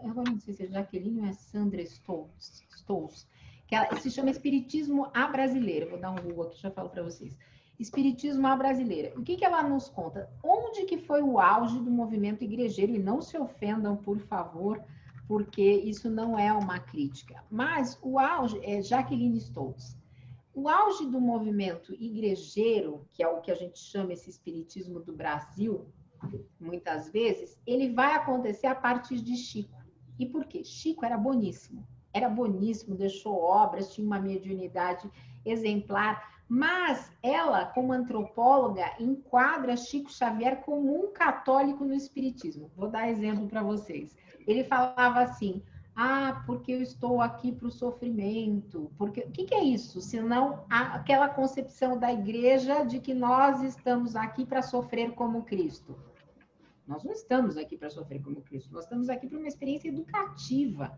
agora não sei se é Jaqueline ou é Sandra Stolz, que ela se chama Espiritismo à Brasileira. Vou dar um Google aqui, já falo para vocês. Espiritismo à Brasileira. O que ela nos conta? Onde que foi o auge do movimento igrejeiro? E não se ofendam, por favor, porque isso não é uma crítica. Mas o auge é Jaqueline Stolz. O auge do movimento igrejeiro, que é o que a gente chama esse espiritismo do Brasil, muitas vezes, ele vai acontecer a partir de Chico. E por quê? Chico era boníssimo, deixou obras, tinha uma mediunidade exemplar, mas ela, como antropóloga, enquadra Chico Xavier como um católico no espiritismo. Vou dar exemplo para vocês. Ele falava assim: porque eu estou aqui para o sofrimento. Porque o que é isso? Senão aquela concepção da igreja de que nós estamos aqui para sofrer como Cristo. Nós não estamos aqui para sofrer como Cristo, nós estamos aqui para uma experiência educativa,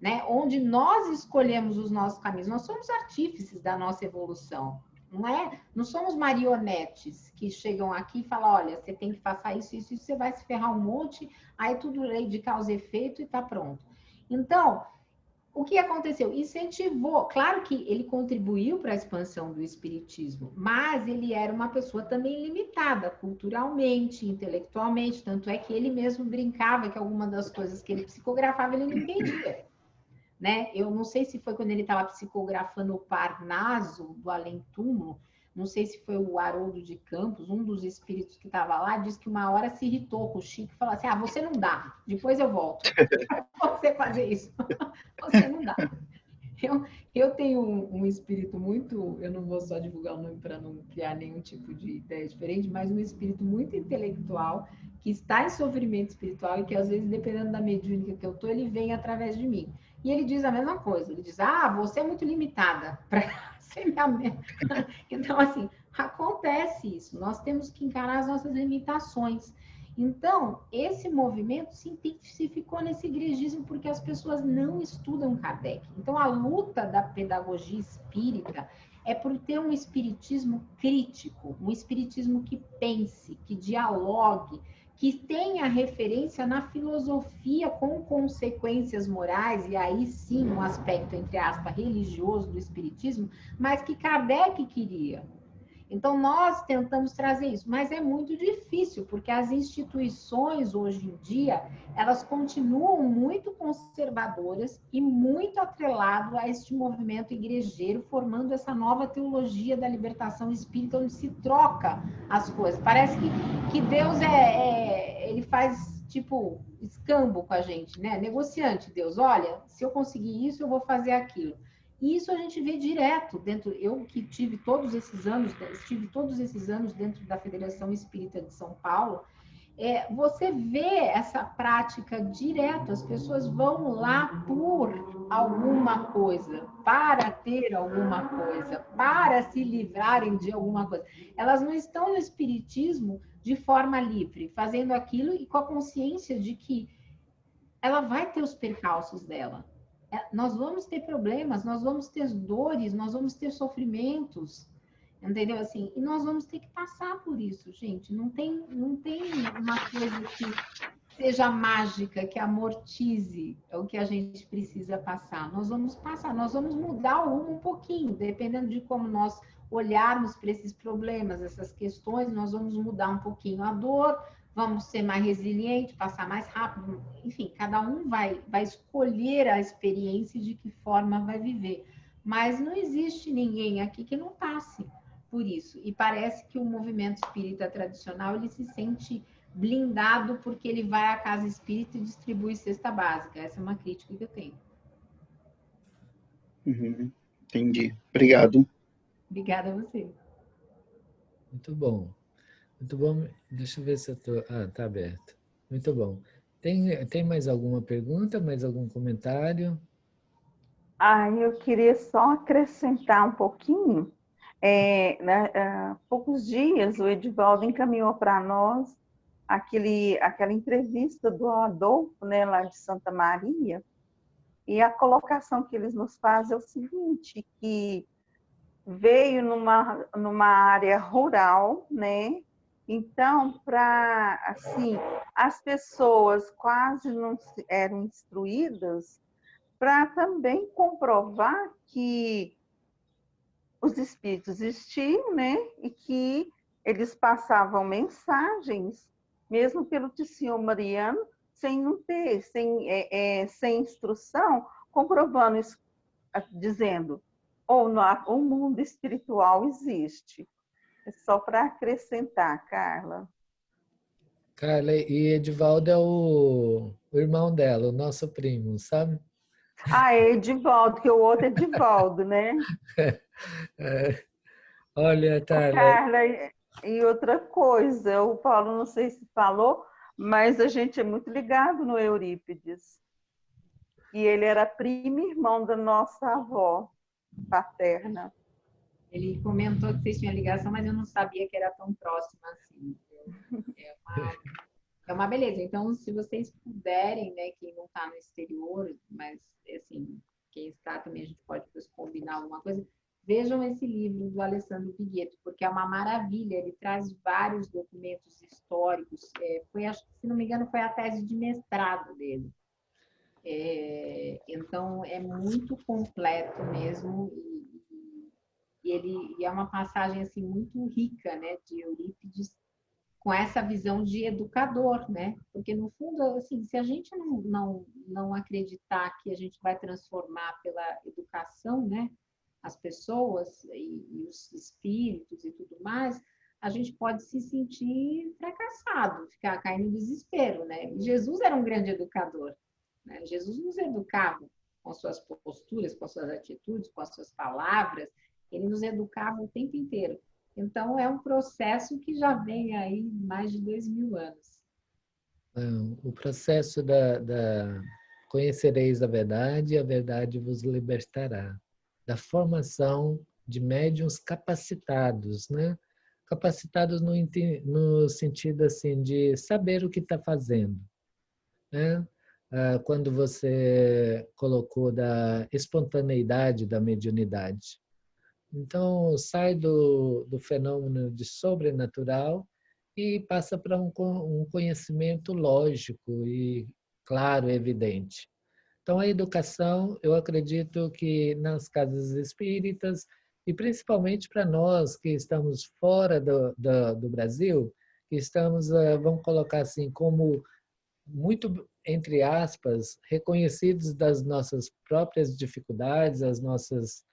né? Onde nós escolhemos os nossos caminhos, nós somos artífices da nossa evolução, não é? Não somos marionetes que chegam aqui e falam: olha, você tem que fazer isso, você vai se ferrar um monte, aí tudo lei de causa e efeito e está pronto. Então, o que aconteceu? Incentivou. Claro que ele contribuiu para a expansão do espiritismo, mas ele era uma pessoa também limitada culturalmente, intelectualmente, tanto é que ele mesmo brincava que alguma das coisas que ele psicografava ele não entendia, né? Eu não sei se foi quando ele estava psicografando o Parnaso do Além-Túmulo, não sei se foi o Haroldo de Campos, um dos espíritos que estava lá, disse que uma hora se irritou com o Chico e falou assim: você não dá, depois eu volto. Você fazer isso. Você não dá. Eu tenho um espírito muito, eu não vou só divulgar o nome para não criar nenhum tipo de ideia diferente, mas um espírito muito intelectual, que está em sofrimento espiritual e que às vezes, dependendo da mediúnica que eu estou, ele vem através de mim. E ele diz a mesma coisa, ele diz: você é muito limitada para ser minha... Então, assim, acontece isso, nós temos que encarar as nossas limitações. Então, esse movimento se intensificou nesse igrejismo porque as pessoas não estudam Kardec. Então, a luta da pedagogia espírita é por ter um espiritismo crítico, um espiritismo que pense, que dialogue, que tenha referência na filosofia com consequências morais, e aí sim um aspecto, entre aspas, religioso do espiritismo, mas que Kardec queria. Então, nós tentamos trazer isso, mas é muito difícil, porque as instituições, hoje em dia, elas continuam muito conservadoras e muito atrelado a este movimento igrejeiro, formando essa nova teologia da libertação espírita, onde se troca as coisas. Parece que Deus ele faz, tipo, escambo com a gente, né? Negociante, Deus, olha, se eu conseguir isso, eu vou fazer aquilo. E isso a gente vê direto dentro. Eu que estive todos esses anos dentro da Federação Espírita de São Paulo, você vê essa prática direto. As pessoas vão lá por alguma coisa, para ter alguma coisa, para se livrarem de alguma coisa. Elas não estão no espiritismo de forma livre, fazendo aquilo e com a consciência de que ela vai ter os percalços dela. Nós vamos ter problemas, nós vamos ter dores, nós vamos ter sofrimentos, entendeu? Assim, e nós vamos ter que passar por isso, gente. Não tem uma coisa que seja mágica, que amortize o que a gente precisa passar. Nós vamos passar, nós vamos mudar o rumo um pouquinho, dependendo de como nós olharmos para esses problemas, essas questões, nós vamos mudar um pouquinho a dor, vamos ser mais resilientes, passar mais rápido, enfim, cada um vai escolher a experiência e de que forma vai viver. Mas não existe ninguém aqui que não passe por isso. E parece que o movimento espírita tradicional, ele se sente blindado porque ele vai à casa espírita e distribui cesta básica. Essa é uma crítica que eu tenho. Uhum, entendi. Obrigado. Obrigada a você. Muito bom. Muito bom. Deixa eu ver se eu estou... Ah, está aberto. Muito bom. Tem mais alguma pergunta, mais algum comentário? Eu queria só acrescentar um pouquinho. Há poucos dias, o Edivaldo encaminhou para nós aquela entrevista do Adolfo, né, lá de Santa Maria, e a colocação que eles nos fazem é o seguinte, que veio numa área rural, né? Então, assim, as pessoas quase não eram instruídas para também comprovar que os espíritos existiam, né? E que eles passavam mensagens, mesmo pelo tio Mariano, sem não ter, sem instrução, comprovando isso, dizendo, o mundo espiritual existe. É só para acrescentar, Carla. Carla, e Edivaldo é o irmão dela, o nosso primo, sabe? É Edivaldo, que o outro é Edivaldo, né? É, olha, Carla, Carla, e outra coisa, o Paulo não sei se falou, mas a gente é muito ligado no Eurípides. E ele era primo irmão da nossa avó paterna. Ele comentou que vocês tinham ligação, mas eu não sabia que era tão próximo assim. É uma beleza. Então, se vocês puderem, né, quem não está no exterior, mas, assim, quem está também, a gente pode depois combinar alguma coisa, vejam esse livro do Alessandro Piguetto, porque é uma maravilha. Ele traz vários documentos históricos. Se não me engano, foi a tese de mestrado dele. Então, é muito completo mesmo e é uma passagem assim muito rica, né, de Eurípides com essa visão de educador, né? Porque no fundo, assim, se a gente não acreditar que a gente vai transformar pela educação, né, as pessoas e os espíritos e tudo mais, a gente pode se sentir fracassado, ficar caindo no desespero, né? E Jesus era um grande educador, né? Jesus nos educava com suas posturas, com suas atitudes, com as suas palavras, ele nos educava o tempo inteiro. Então, é um processo que já vem aí mais de 2000 anos. o processo da conhecereis a verdade e a verdade vos libertará. Da formação de médiuns capacitados, né? Capacitados no sentido assim de saber o que está fazendo, né? Quando você colocou da espontaneidade da mediunidade. Então, sai do fenômeno de sobrenatural e passa para um conhecimento lógico e claro, evidente. Então, a educação, eu acredito que nas casas espíritas, e principalmente para nós que estamos fora do Brasil, que estamos, vamos colocar assim, como muito, entre aspas, reconhecidos das nossas próprias dificuldades, as nossas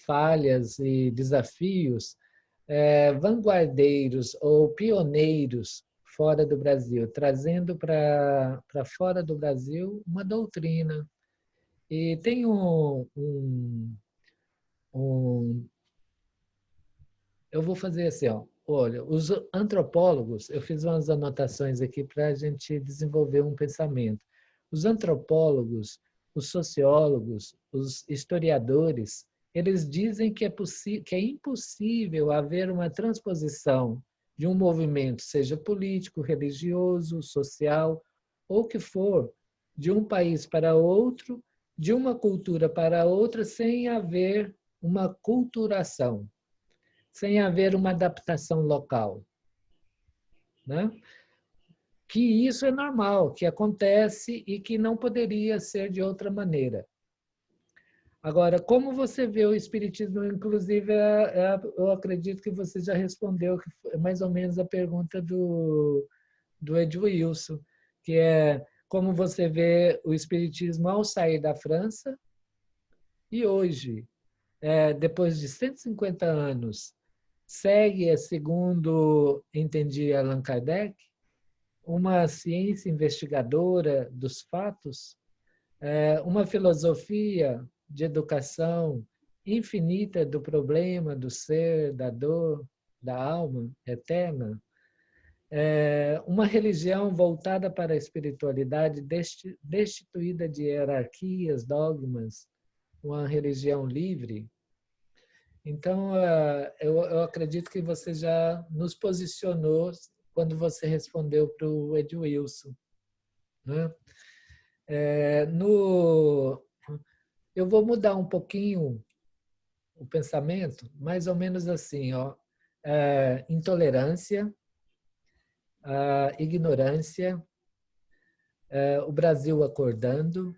falhas e desafios, vanguardeiros ou pioneiros fora do Brasil, trazendo para fora do Brasil uma doutrina. E tem eu vou fazer assim, ó, olha, os antropólogos, eu fiz umas anotações aqui para a gente desenvolver um pensamento. Os antropólogos, os sociólogos, os historiadores, eles dizem que é impossível haver uma transposição de um movimento, seja político, religioso, social, ou que for, de um país para outro, de uma cultura para outra, sem haver uma culturação, sem haver uma adaptação local, né? Que isso é normal, que acontece e que não poderia ser de outra maneira. Agora, como você vê o Espiritismo, inclusive, eu acredito que você já respondeu que foi mais ou menos a pergunta do Ed Wilson, que é como você vê o Espiritismo ao sair da França e hoje, depois de 150 anos, segue, segundo entendi Allan Kardec, uma ciência investigadora dos fatos, uma filosofia de educação infinita do problema, do ser, da dor, da alma eterna, uma religião voltada para a espiritualidade, destituída de hierarquias, dogmas, uma religião livre. Então, eu acredito que você já nos posicionou quando você respondeu para o Ed Wilson, né? Eu vou mudar um pouquinho o pensamento, mais ou menos assim, ó, intolerância, ignorância, o Brasil acordando,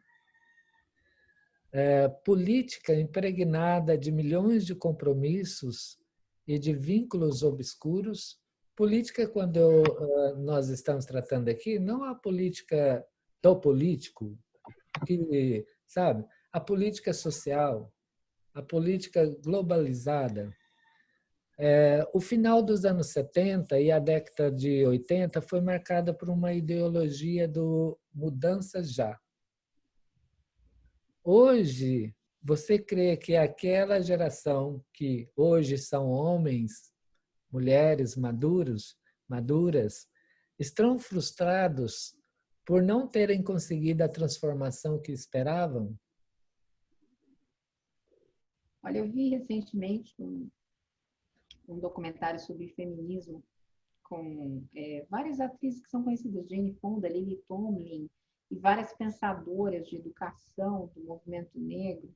política impregnada de milhões de compromissos e de vínculos obscuros. Política, quando nós estamos tratando aqui, não a política do político, que, sabe, a política social, a política globalizada. O final dos anos 70 e a década de 80 foi marcada por uma ideologia do mudança já. Hoje, você crê que aquela geração que hoje são homens, mulheres maduras, estão frustrados por não terem conseguido a transformação que esperavam? Olha, eu vi recentemente um documentário sobre feminismo com várias atrizes que são conhecidas, Jane Fonda, Lily Tomlin, e várias pensadoras de educação do movimento negro.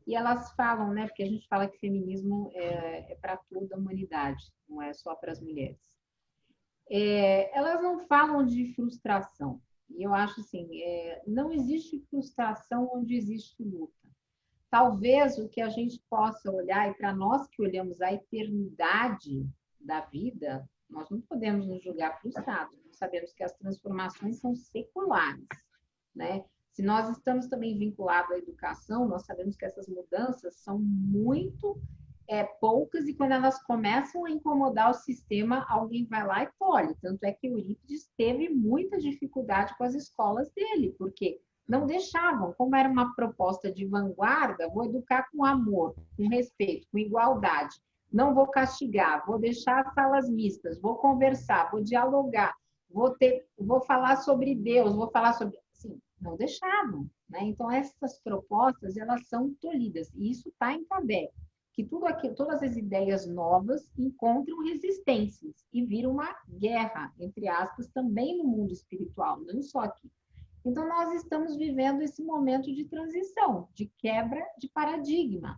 E elas falam, né, porque a gente fala que feminismo é para toda a humanidade, não é só para as mulheres. Elas não falam de frustração. E eu acho assim, não existe frustração onde existe luta. Talvez o que a gente possa olhar, e para nós que olhamos a eternidade da vida, nós não podemos nos julgar frustrados. Nós sabemos que as transformações são seculares, né? Se nós estamos também vinculados à educação, nós sabemos que essas mudanças são muito poucas, e quando elas começam a incomodar o sistema, alguém vai lá e colhe. Tanto é que o Eurípides teve muita dificuldade com as escolas dele, porque não deixavam, como era uma proposta de vanguarda, vou educar com amor, com respeito, com igualdade, não vou castigar, vou deixar salas mistas, vou conversar, vou dialogar, vou falar sobre Deus, vou falar sobre... Assim, não deixavam, né? Então, essas propostas, elas são tolhidas, e isso está em Kardec, que todas as ideias novas encontram resistências e viram uma guerra, entre aspas, também no mundo espiritual, não só aqui. Então, nós estamos vivendo esse momento de transição, de quebra de paradigma.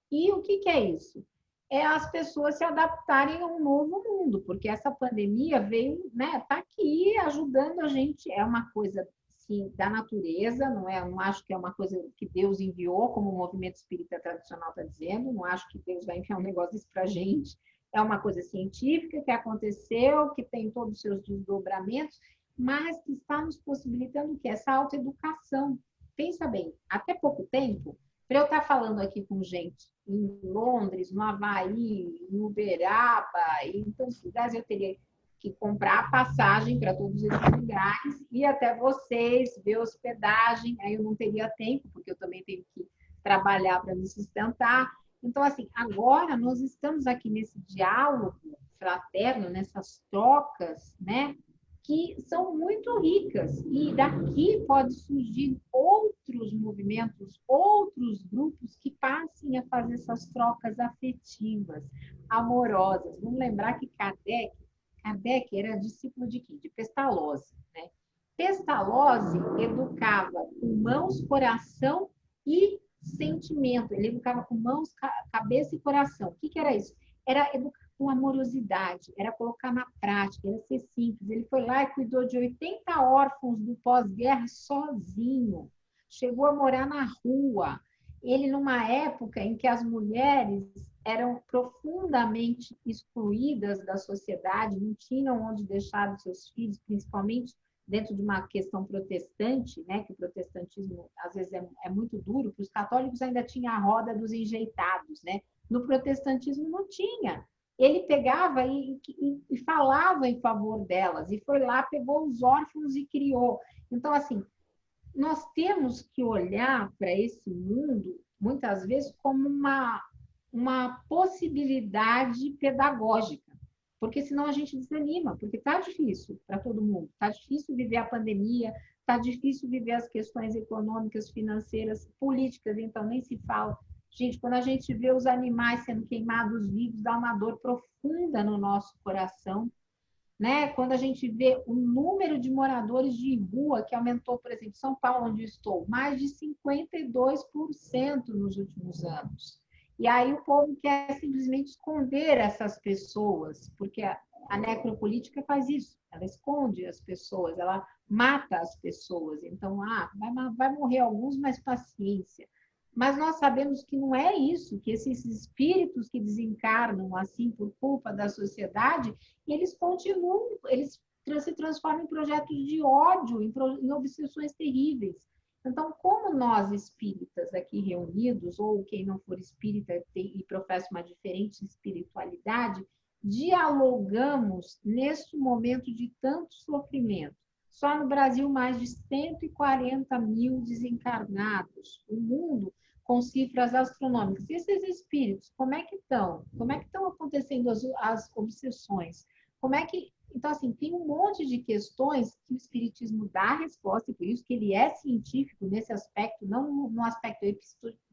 E o que é isso? É as pessoas se adaptarem a um novo mundo, porque essa pandemia veio, né, tá aqui ajudando a gente, é uma coisa, sim, da natureza, não é? Eu não acho que é uma coisa que Deus enviou, como o movimento espírita tradicional está dizendo, não acho que Deus vai enviar um negócio desse para a gente, é uma coisa científica que aconteceu, que tem todos os seus desdobramentos, mas que está nos possibilitando o quê? Essa autoeducação. Pensa bem, até pouco tempo, para eu estar falando aqui com gente em Londres, no Havaí, em Uberaba, em tantos lugares, eu teria que comprar passagem para todos esses lugares, ir até vocês, ver hospedagem, aí eu não teria tempo, porque eu também tenho que trabalhar para me sustentar. Então, assim, agora nós estamos aqui nesse diálogo fraterno, nessas trocas, né, que são muito ricas, e daqui pode surgir outros movimentos, outros grupos que passem a fazer essas trocas afetivas, amorosas. Vamos lembrar que Kardec era discípulo de quem? De Pestalozzi, né? Pestalozzi educava com mãos, coração e sentimento. Ele educava com mãos, cabeça e coração. O que era isso? Era educar com amorosidade, era colocar na prática, era ser simples. Ele foi lá e cuidou de 80 órfãos do pós-guerra sozinho. Chegou a morar na rua. Ele, numa época em que as mulheres eram profundamente excluídas da sociedade, não tinham onde deixar os seus filhos, principalmente dentro de uma questão protestante, né, que o protestantismo às vezes é muito duro, para os católicos ainda tinha a roda dos enjeitados, né? No protestantismo não tinha. ele pegava e falava em favor delas, e foi lá, pegou os órfãos e criou. Então, assim, nós temos que olhar para esse mundo, muitas vezes, como uma possibilidade pedagógica, porque senão a gente desanima, porque está difícil para todo mundo, está difícil viver a pandemia, está difícil viver as questões econômicas, financeiras, políticas, então nem se fala. Gente, quando a gente vê os animais sendo queimados vivos, dá uma dor profunda no nosso coração, né? Quando a gente vê o número de moradores de rua que aumentou, por exemplo, em São Paulo, onde eu estou, mais de 52% nos últimos anos. E aí o povo quer simplesmente esconder essas pessoas, porque a necropolítica faz isso, ela esconde as pessoas, ela mata as pessoas. Então, vai morrer alguns, mas paciência. Mas nós sabemos que não é isso, que esses espíritos que desencarnam assim por culpa da sociedade, eles continuam, eles se transformam em projetos de ódio, em obsessões terríveis. Então, como nós espíritas aqui reunidos, ou quem não for espírita e professa uma diferente espiritualidade, dialogamos neste momento de tanto sofrimento. Só no Brasil, mais de 140 mil desencarnados. O mundo com cifras astronômicas. E esses espíritos, como é que estão? Como é que estão acontecendo as obsessões? Como é que... Então, assim, tem um monte de questões que o espiritismo dá resposta, e por isso que ele é científico nesse aspecto, não no aspecto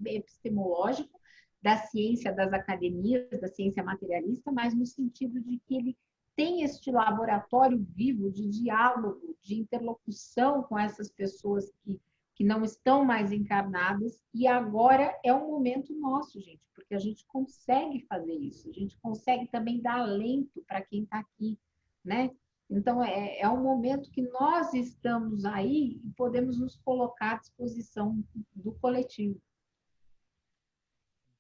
epistemológico da ciência das academias, da ciência materialista, mas no sentido de que ele tem este laboratório vivo de diálogo, de interlocução com essas pessoas que não estão mais encarnadas, e agora é um momento nosso, gente, porque a gente consegue fazer isso, a gente consegue também dar alento para quem está aqui, né? Então, é um momento que nós estamos aí e podemos nos colocar à disposição do coletivo.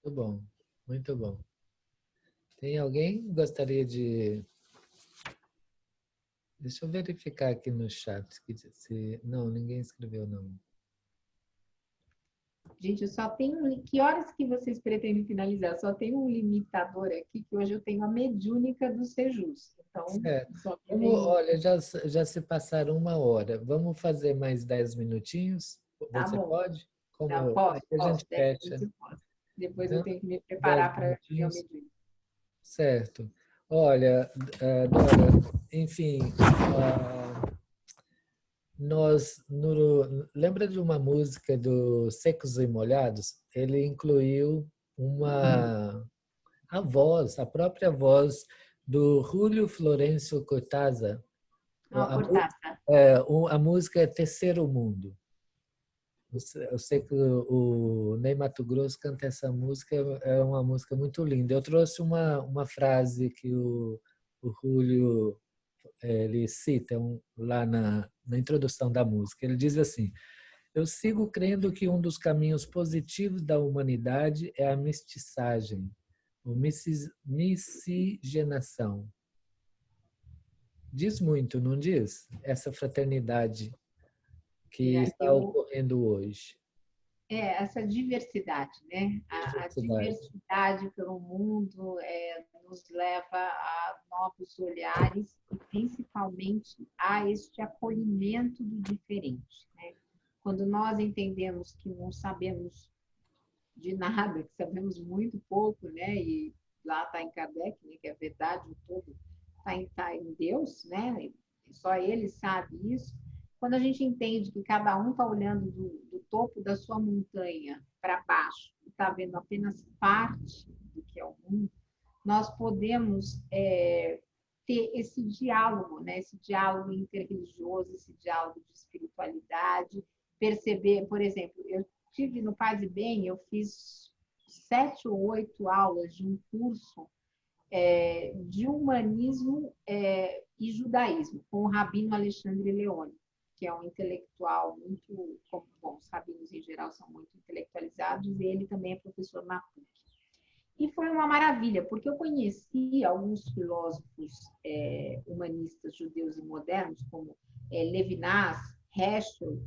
Muito bom, muito bom. Tem alguém que gostaria de... Deixa eu verificar aqui no chat. Não, ninguém escreveu, não. Gente, eu só tenho... Que horas que vocês pretendem finalizar? Só tem um limitador aqui, que hoje eu tenho a mediúnica do Sejus. Então, só que Olha, já se passaram 1 hora. Vamos fazer mais 10 minutinhos? Tá Você bom. pode? Não, posso. A gente fecha. Depois Então, eu tenho que me 10 preparar para ver o minutinhos. mediúnico. Certo. Olha, Dora, enfim, lembra de uma música do Secos e Molhados? Ele incluiu a própria voz do Júlio Florencio Cortázar. Cortázar. A música é Terceiro Mundo. Eu sei que o Ney Matogrosso canta essa música, é uma música muito linda. Eu trouxe uma frase que o Júlio ele cita lá na introdução da música. Ele diz assim: eu sigo crendo que um dos caminhos positivos da humanidade é a mestiçagem, ou miscigenação. Diz muito, não diz? Essa fraternidade que está ocorrendo hoje. Essa diversidade, né? A diversidade pelo mundo nos leva a novos olhares e principalmente a este acolhimento do diferente, né? Quando nós entendemos que não sabemos de nada, que sabemos muito pouco, né? E lá está em Kardec, né? Que a verdade o todo está em Deus, né? E só Ele sabe isso. Quando a gente entende que cada um está olhando do topo da sua montanha para baixo e está vendo apenas parte do que é o mundo, nós podemos ter esse diálogo, né? Esse diálogo interreligioso, esse diálogo de espiritualidade, perceber, por exemplo, eu tive no Paz e Bem, eu fiz 7 ou 8 aulas de um curso de humanismo e judaísmo, com o rabino Alexandre Leone, que é um intelectual muito, bom, os rabinos em geral são muito intelectualizados, e ele também é professor na PUC. E foi uma maravilha, porque eu conheci alguns filósofos humanistas judeus e modernos, como Levinas, Heschel,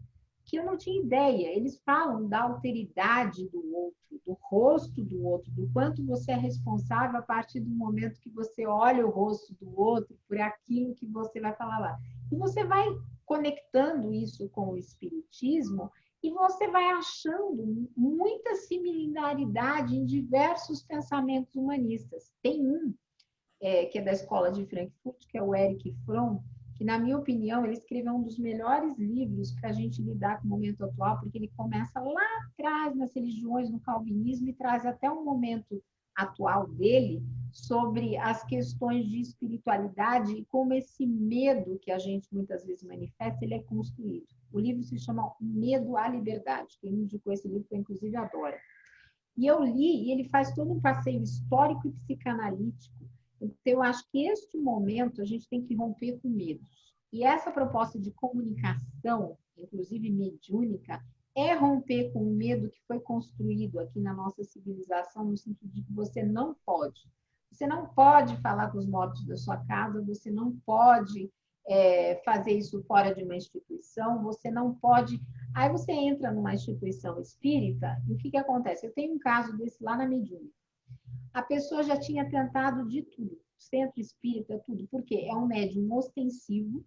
que eu não tinha ideia. Eles falam da alteridade do outro, do rosto do outro, do quanto você é responsável a partir do momento que você olha o rosto do outro por aquilo que você vai falar lá. E você vai conectando isso com o espiritismo e você vai achando muita similaridade em diversos pensamentos humanistas. Tem um que é da escola de Frankfurt, que é o Erich Fromm, que, na minha opinião, ele escreveu um dos melhores livros para a gente lidar com o momento atual, porque ele começa lá atrás, nas religiões, no calvinismo, e traz até o momento atual dele sobre as questões de espiritualidade e como esse medo que a gente muitas vezes manifesta, ele é construído. O livro se chama Medo à Liberdade. Quem indicou esse livro foi, inclusive, a Dora. E eu li, e ele faz todo um passeio histórico e psicanalítico. Então, eu acho que este momento a gente tem que romper com medos. E essa proposta de comunicação, inclusive mediúnica, é romper com o medo que foi construído aqui na nossa civilização, no sentido de que você não pode. Você não pode falar com os mortos da sua casa, você não pode fazer isso fora de uma instituição, você não pode... Aí você entra numa instituição espírita, e o que acontece? Eu tenho um caso desse lá na mediúnica. A pessoa já tinha tentado de tudo, centro espírita, tudo, porque é um médium ostensivo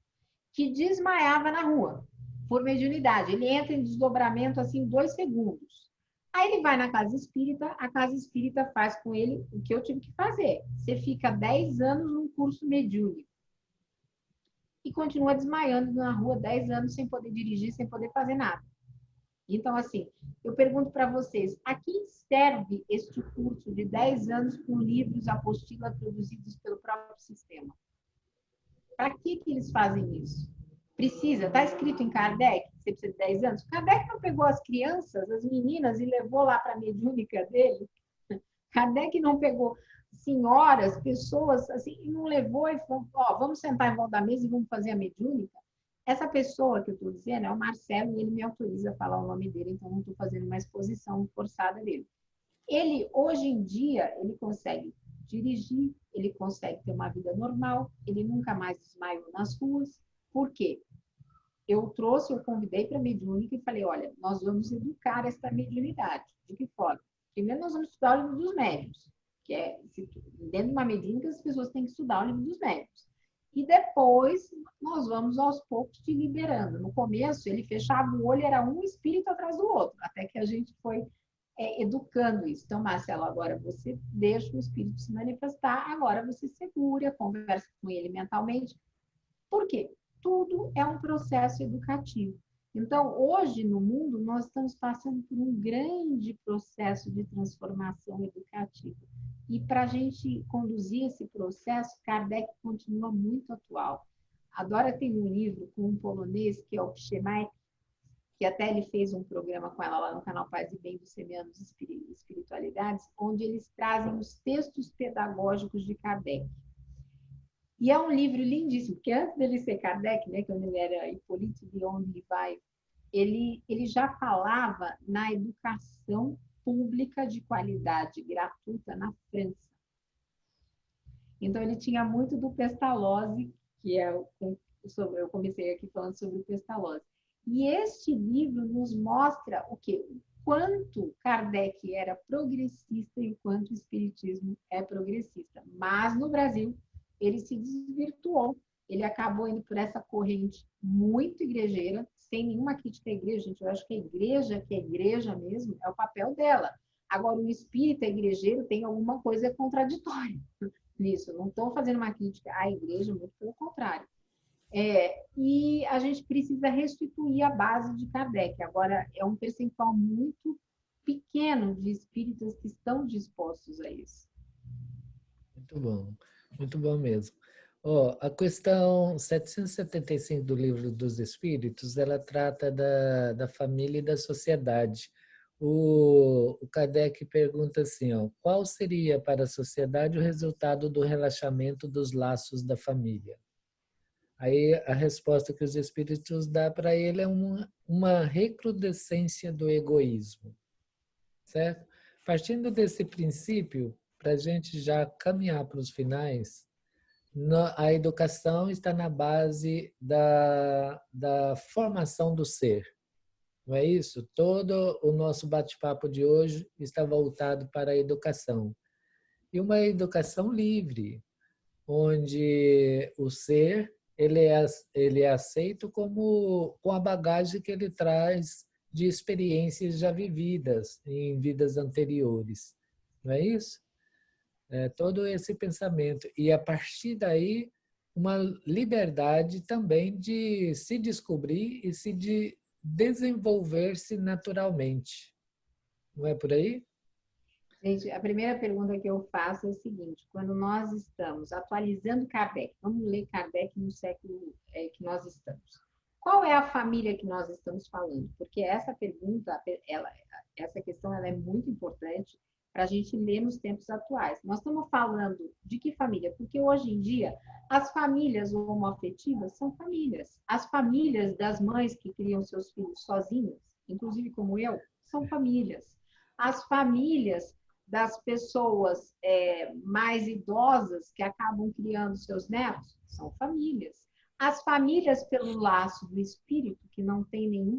que desmaiava na rua, por mediunidade. Ele entra em desdobramento assim em 2 segundos. Aí ele vai na casa espírita, a casa espírita faz com ele o que eu tive que fazer. Você fica 10 anos num curso mediúnico e continua desmaiando na rua 10 anos sem poder dirigir, sem poder fazer nada. Então, assim, eu pergunto para vocês, a quem serve este curso de 10 anos com livros, apostilas produzidos pelo próprio sistema? Para que eles fazem isso? Precisa, está escrito em Kardec, você precisa de 10 anos. Kardec não pegou as crianças, as meninas, e levou lá para a mediúnica dele? Kardec não pegou senhoras, pessoas, assim, e não levou e falou, vamos sentar em volta da mesa e vamos fazer a mediúnica? Essa pessoa que eu estou dizendo é o Marcelo e ele me autoriza a falar o nome dele, então não estou fazendo uma exposição forçada dele. Ele, hoje em dia, ele consegue dirigir, ele consegue ter uma vida normal, ele nunca mais desmaiou nas ruas. Por quê? Eu convidei para a mediúnica e falei, olha, nós vamos educar esta mediunidade. De que forma? Primeiro nós vamos estudar o livro dos médiuns, que é, dentro de uma mediúnica as pessoas têm que estudar o livro dos médiuns. E depois nós vamos aos poucos te liberando. No começo, ele fechava o olho, era um espírito atrás do outro, até que a gente foi educando isso. Então, Marcelo, agora você deixa o espírito se manifestar, agora você segura, conversa com ele mentalmente. Por quê? Tudo é um processo educativo. Então, hoje no mundo, nós estamos passando por um grande processo de transformação educativa. E para a gente conduzir esse processo, Kardec continua muito atual. A Dora tem um livro com um polonês, que é o Przemysl, que até ele fez um programa com ela lá no canal Paz e Bem do Semeando Espiritualidades, onde eles trazem os textos pedagógicos de Kardec. E é um livro lindíssimo, porque antes dele ser Kardec, né, quando ele era Hippolyte de Ondivalle, ele já falava na educação pública de qualidade gratuita na França. Então, ele tinha muito do Pestalozzi, que é eu comecei aqui falando sobre o Pestalozzi. E este livro nos mostra o quê? O quanto Kardec era progressista e o quanto o espiritismo é progressista. Mas, no Brasil, ele se desvirtuou. Ele acabou indo por essa corrente muito igrejeira, sem nenhuma crítica à igreja. Gente, eu acho que a igreja, que é igreja mesmo, é o papel dela. Agora, o espírita igrejeiro tem alguma coisa contraditória nisso. Eu não estou fazendo uma crítica à igreja, muito pelo contrário. E a gente precisa restituir a base de Kardec. Agora, é um percentual muito pequeno de espíritas que estão dispostos a isso. Muito bom mesmo. A questão 775 do Livro dos Espíritos, ela trata da família e da sociedade. O Kardec pergunta assim, qual seria para a sociedade o resultado do relaxamento dos laços da família? Aí a resposta que os Espíritos dão para ele é uma recrudescência do egoísmo, certo? Partindo desse princípio, para a gente já caminhar para os finais, a educação está na base da formação do ser. Não é isso? Todo o nosso bate-papo de hoje está voltado para a educação. E uma educação livre, onde o ser ele é aceito como com a bagagem que ele traz de experiências já vividas em vidas anteriores. Não é isso? É todo esse pensamento. E a partir daí, uma liberdade também de se descobrir e desenvolver-se naturalmente. Não é por aí? Gente, a primeira pergunta que eu faço é o seguinte: quando nós estamos atualizando Kardec, vamos ler Kardec no século que nós estamos. Qual é a família que nós estamos falando? Porque essa pergunta, essa questão, ela é muito importante para a gente ler nos tempos atuais. Nós estamos falando de que família? Porque hoje em dia as famílias homoafetivas são famílias. As famílias das mães que criam seus filhos sozinhas, inclusive como eu, são famílias. As famílias das pessoas mais idosas que acabam criando seus netos são famílias. As famílias pelo laço do espírito, que não tem nenhum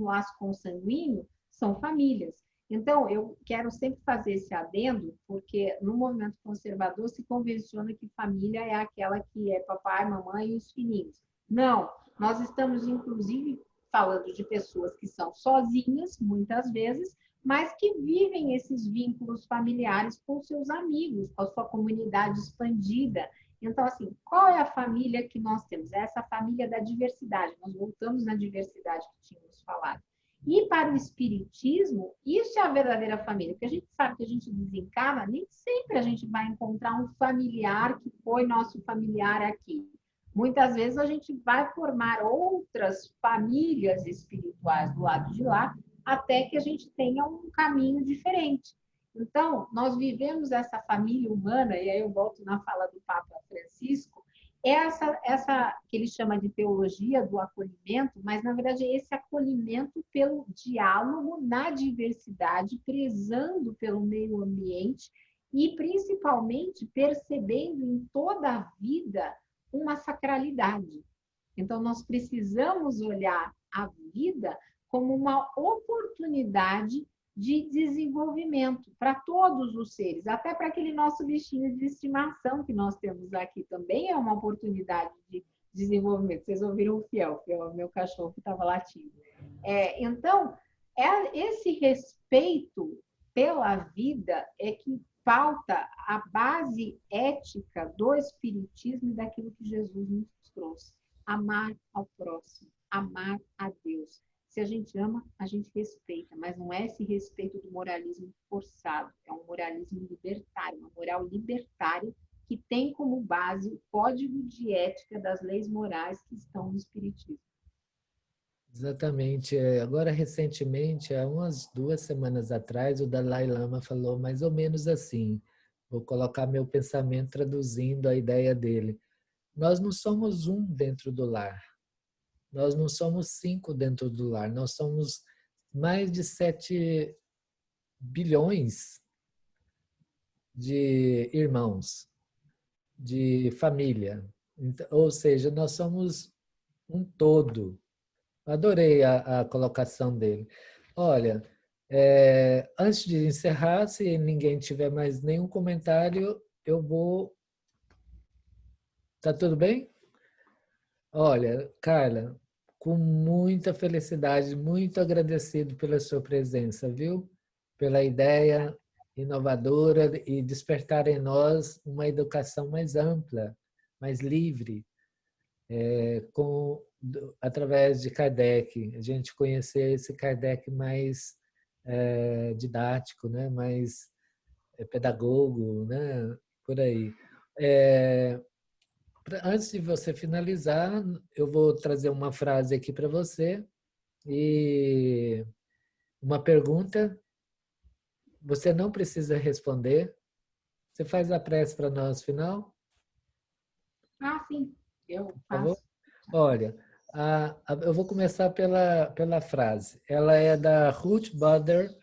laço consanguíneo, são famílias. Então, eu quero sempre fazer esse adendo, porque no movimento conservador se convenciona que família é aquela que é papai, mamãe e os filhinhos. Não, nós estamos, inclusive, falando de pessoas que são sozinhas, muitas vezes, mas que vivem esses vínculos familiares com seus amigos, com a sua comunidade expandida. Então, assim, qual é a família que nós temos? Essa família da diversidade. Nós voltamos na diversidade que tínhamos falado. E para o espiritismo, isso é a verdadeira família. Porque a gente sabe que a gente desencarna, nem sempre a gente vai encontrar um familiar que foi nosso familiar aqui. Muitas vezes a gente vai formar outras famílias espirituais do lado de lá, até que a gente tenha um caminho diferente. Então, nós vivemos essa família humana, e aí eu volto na fala do Papa Francisco, essa que ele chama de teologia do acolhimento, mas na verdade é esse acolhimento pelo diálogo na diversidade, prezando pelo meio ambiente e principalmente percebendo em toda a vida uma sacralidade. Então, nós precisamos olhar a vida como uma oportunidade de desenvolvimento para todos os seres, até para aquele nosso bichinho de estimação que nós temos aqui também é uma oportunidade de desenvolvimento. Vocês ouviram o Fiel é o meu cachorro que estava latindo. Então, esse respeito pela vida é que pauta a base ética do espiritismo e daquilo que Jesus nos trouxe. Amar ao próximo, amar a Deus. Se a gente ama, a gente respeita, mas não é esse respeito do moralismo forçado, é um moralismo libertário, uma moral libertária que tem como base o código de ética das leis morais que estão no Espiritismo. Exatamente. Agora, recentemente, há umas 2 semanas atrás, o Dalai Lama falou mais ou menos assim. Vou colocar meu pensamento traduzindo a ideia dele. Nós não somos um dentro do lar. Nós não somos 5 dentro do lar. Nós somos mais de 7 bilhões de irmãos, de família. Ou seja, nós somos um todo. Adorei a colocação dele. Olha, antes de encerrar, se ninguém tiver mais nenhum comentário, eu vou... Tá tudo bem? Olha, Carla, com muita felicidade, muito agradecido pela sua presença, viu? Pela ideia inovadora e despertar em nós uma educação mais ampla, mais livre, através de Kardec, a gente conhecer esse Kardec mais didático, né? Mais pedagogo, né? Por aí. Antes de você finalizar, eu vou trazer uma frase aqui para você e uma pergunta. Você não precisa responder. Você faz a prece para nós, final? Ah, sim, eu Por faço. favor? Olha, eu vou começar pela frase. Ela é da Ruth Bader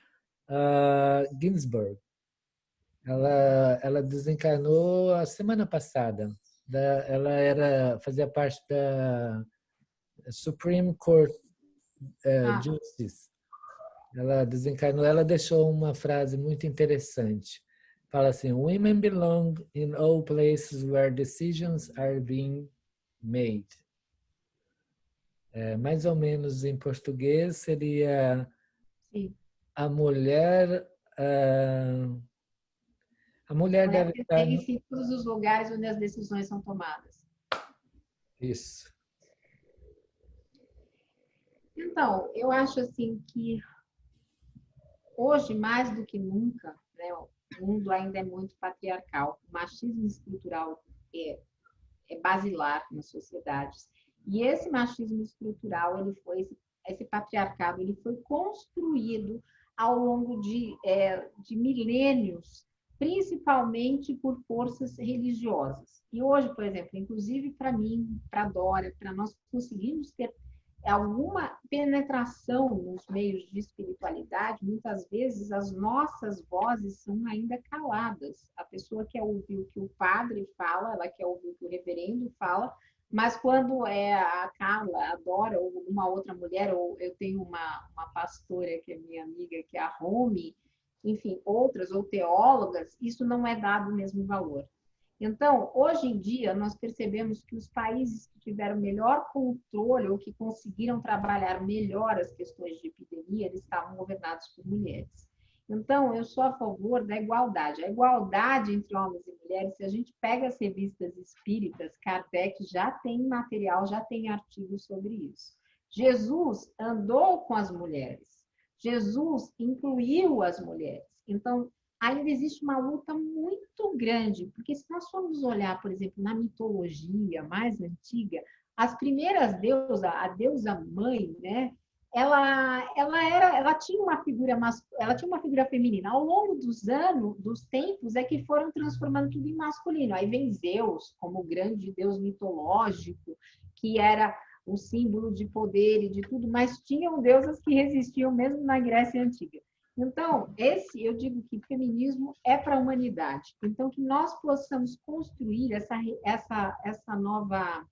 Ginsburg. Ela desencarnou a semana passada. Ela fazia parte da Supreme Court Justice. Ela desencarnou, ela deixou uma frase muito interessante. Fala assim: Women belong in all places where decisions are being made. Mais ou menos em português seria Sim. a mulher. A mulher deve estar. Pertence em todos os lugares onde as decisões são tomadas. Isso. Então, eu acho assim que hoje, mais do que nunca, né, o mundo ainda é muito patriarcal. O machismo estrutural é basilar nas sociedades. E esse machismo estrutural, esse patriarcado, ele foi construído ao longo de milênios, principalmente por forças religiosas. E hoje, por exemplo, inclusive para mim, para Dora, para nós conseguirmos ter alguma penetração nos meios de espiritualidade, muitas vezes as nossas vozes são ainda caladas. A pessoa quer ouvir o que o padre fala, ela quer ouvir o que o reverendo fala, mas quando é a Carla, a Dora, ou uma outra mulher, ou eu tenho uma pastora que é minha amiga, que é a Romy, enfim, outras, ou teólogas, isso não é dado o mesmo valor. Então, hoje em dia, nós percebemos que os países que tiveram melhor controle ou que conseguiram trabalhar melhor as questões de epidemia, eles estavam governados por mulheres. Então, eu sou a favor da igualdade. A igualdade entre homens e mulheres, se a gente pega as revistas espíritas, Kardec já tem material, já tem artigos sobre isso. Jesus andou com as mulheres. Jesus incluiu as mulheres. Então, ainda existe uma luta muito grande, porque se nós formos olhar, por exemplo, na mitologia mais antiga, as primeiras deusas, a deusa mãe, né? Ela tinha uma figura feminina. Ao longo dos anos, dos tempos, é que foram transformando tudo em masculino. Aí vem Zeus como grande deus mitológico, que era um símbolo de poder e de tudo, mas tinham deusas que resistiam mesmo na Grécia Antiga. Então, eu digo que feminismo é para a humanidade. Então, que nós possamos construir essa nova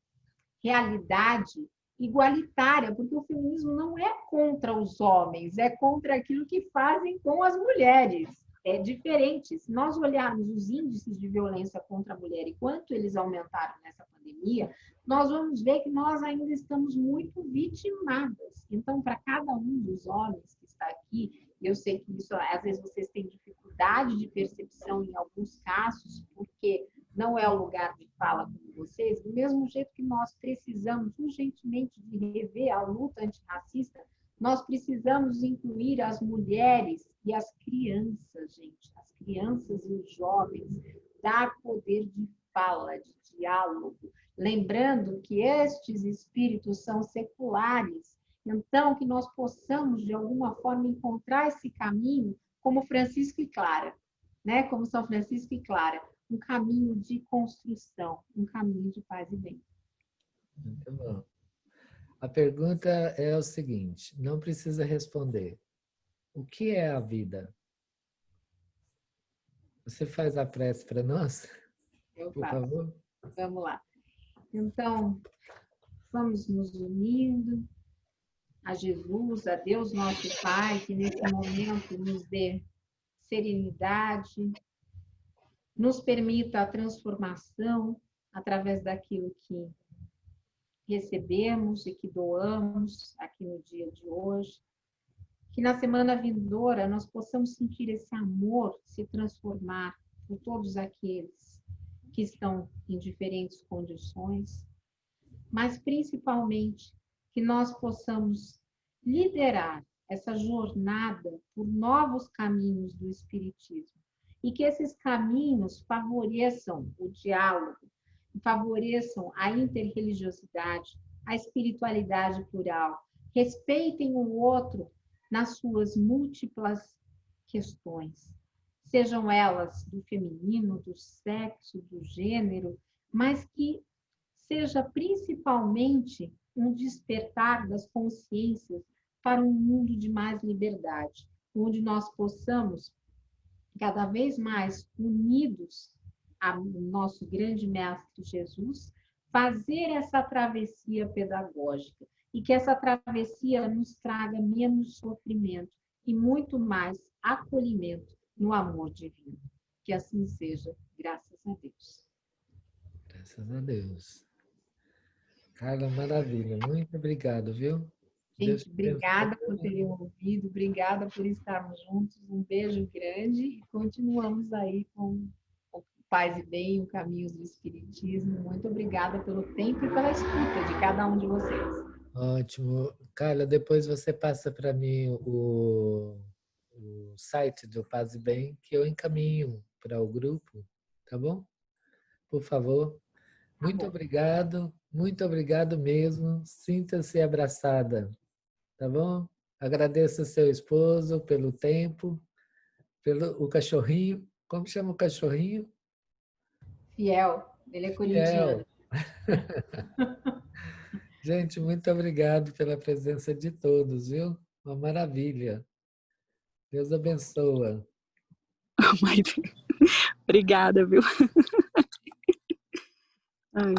realidade igualitária, porque o feminismo não é contra os homens, é contra aquilo que fazem com as mulheres. É diferente. Se nós olharmos os índices de violência contra a mulher e quanto eles aumentaram nessa pandemia, nós vamos ver que nós ainda estamos muito vitimadas. Então, para cada um dos homens que está aqui, eu sei que isso, às vezes, vocês têm dificuldade de percepção em alguns casos, porque não é o lugar de fala com vocês, do mesmo jeito que nós precisamos urgentemente de rever a luta antirracista, nós precisamos incluir as mulheres e as crianças, gente, as crianças e os jovens, dar poder de fala, de diálogo, lembrando que estes espíritos são seculares. Então, que nós possamos, de alguma forma, encontrar esse caminho como Francisco e Clara, né? Como São Francisco e Clara, um caminho de construção, um caminho de paz e bem. Muito bom. A pergunta é o seguinte, não precisa responder. O que é a vida? Você faz a prece para nós? Eu por faço. favor? Vamos lá. Então, vamos nos unindo a Jesus, a Deus nosso Pai, que nesse momento nos dê serenidade, nos permita a transformação através daquilo que recebemos e que doamos aqui no dia de hoje. Que na semana vindoura nós possamos sentir esse amor se transformar por todos aqueles que estão em diferentes condições, mas principalmente que nós possamos liderar essa jornada por novos caminhos do Espiritismo e que esses caminhos favoreçam o diálogo, favoreçam a interreligiosidade, a espiritualidade plural, respeitem o outro nas suas múltiplas questões, sejam elas do feminino, do sexo, do gênero, mas que seja principalmente um despertar das consciências para um mundo de mais liberdade, onde nós possamos, cada vez mais unidos ao nosso grande Mestre Jesus, fazer essa travessia pedagógica e que essa travessia nos traga menos sofrimento e muito mais acolhimento no amor divino. Que assim seja, graças a Deus. Graças a Deus. Carla, maravilha. Muito obrigado, viu? Deus Gente, te obrigada por abençoe. terem ouvido, obrigada por estarmos juntos. Um beijo grande e continuamos aí com o Paz e Bem, o Caminhos do Espiritismo. Muito obrigada pelo tempo e pela escuta de cada um de vocês. Ótimo. Carla, depois você passa para mim o site do Paz e Bem, que eu encaminho para o grupo, tá bom? Por favor. Tá bom. Muito obrigado mesmo. Sinta-se abraçada, tá bom? Agradeço ao seu esposo pelo tempo, pelo o cachorrinho. Como chama o cachorrinho? Fiel, ele é Fiel. corintiano. Gente, muito obrigado pela presença de todos, viu? Uma maravilha. Deus abençoe. Obrigada, viu? Ai.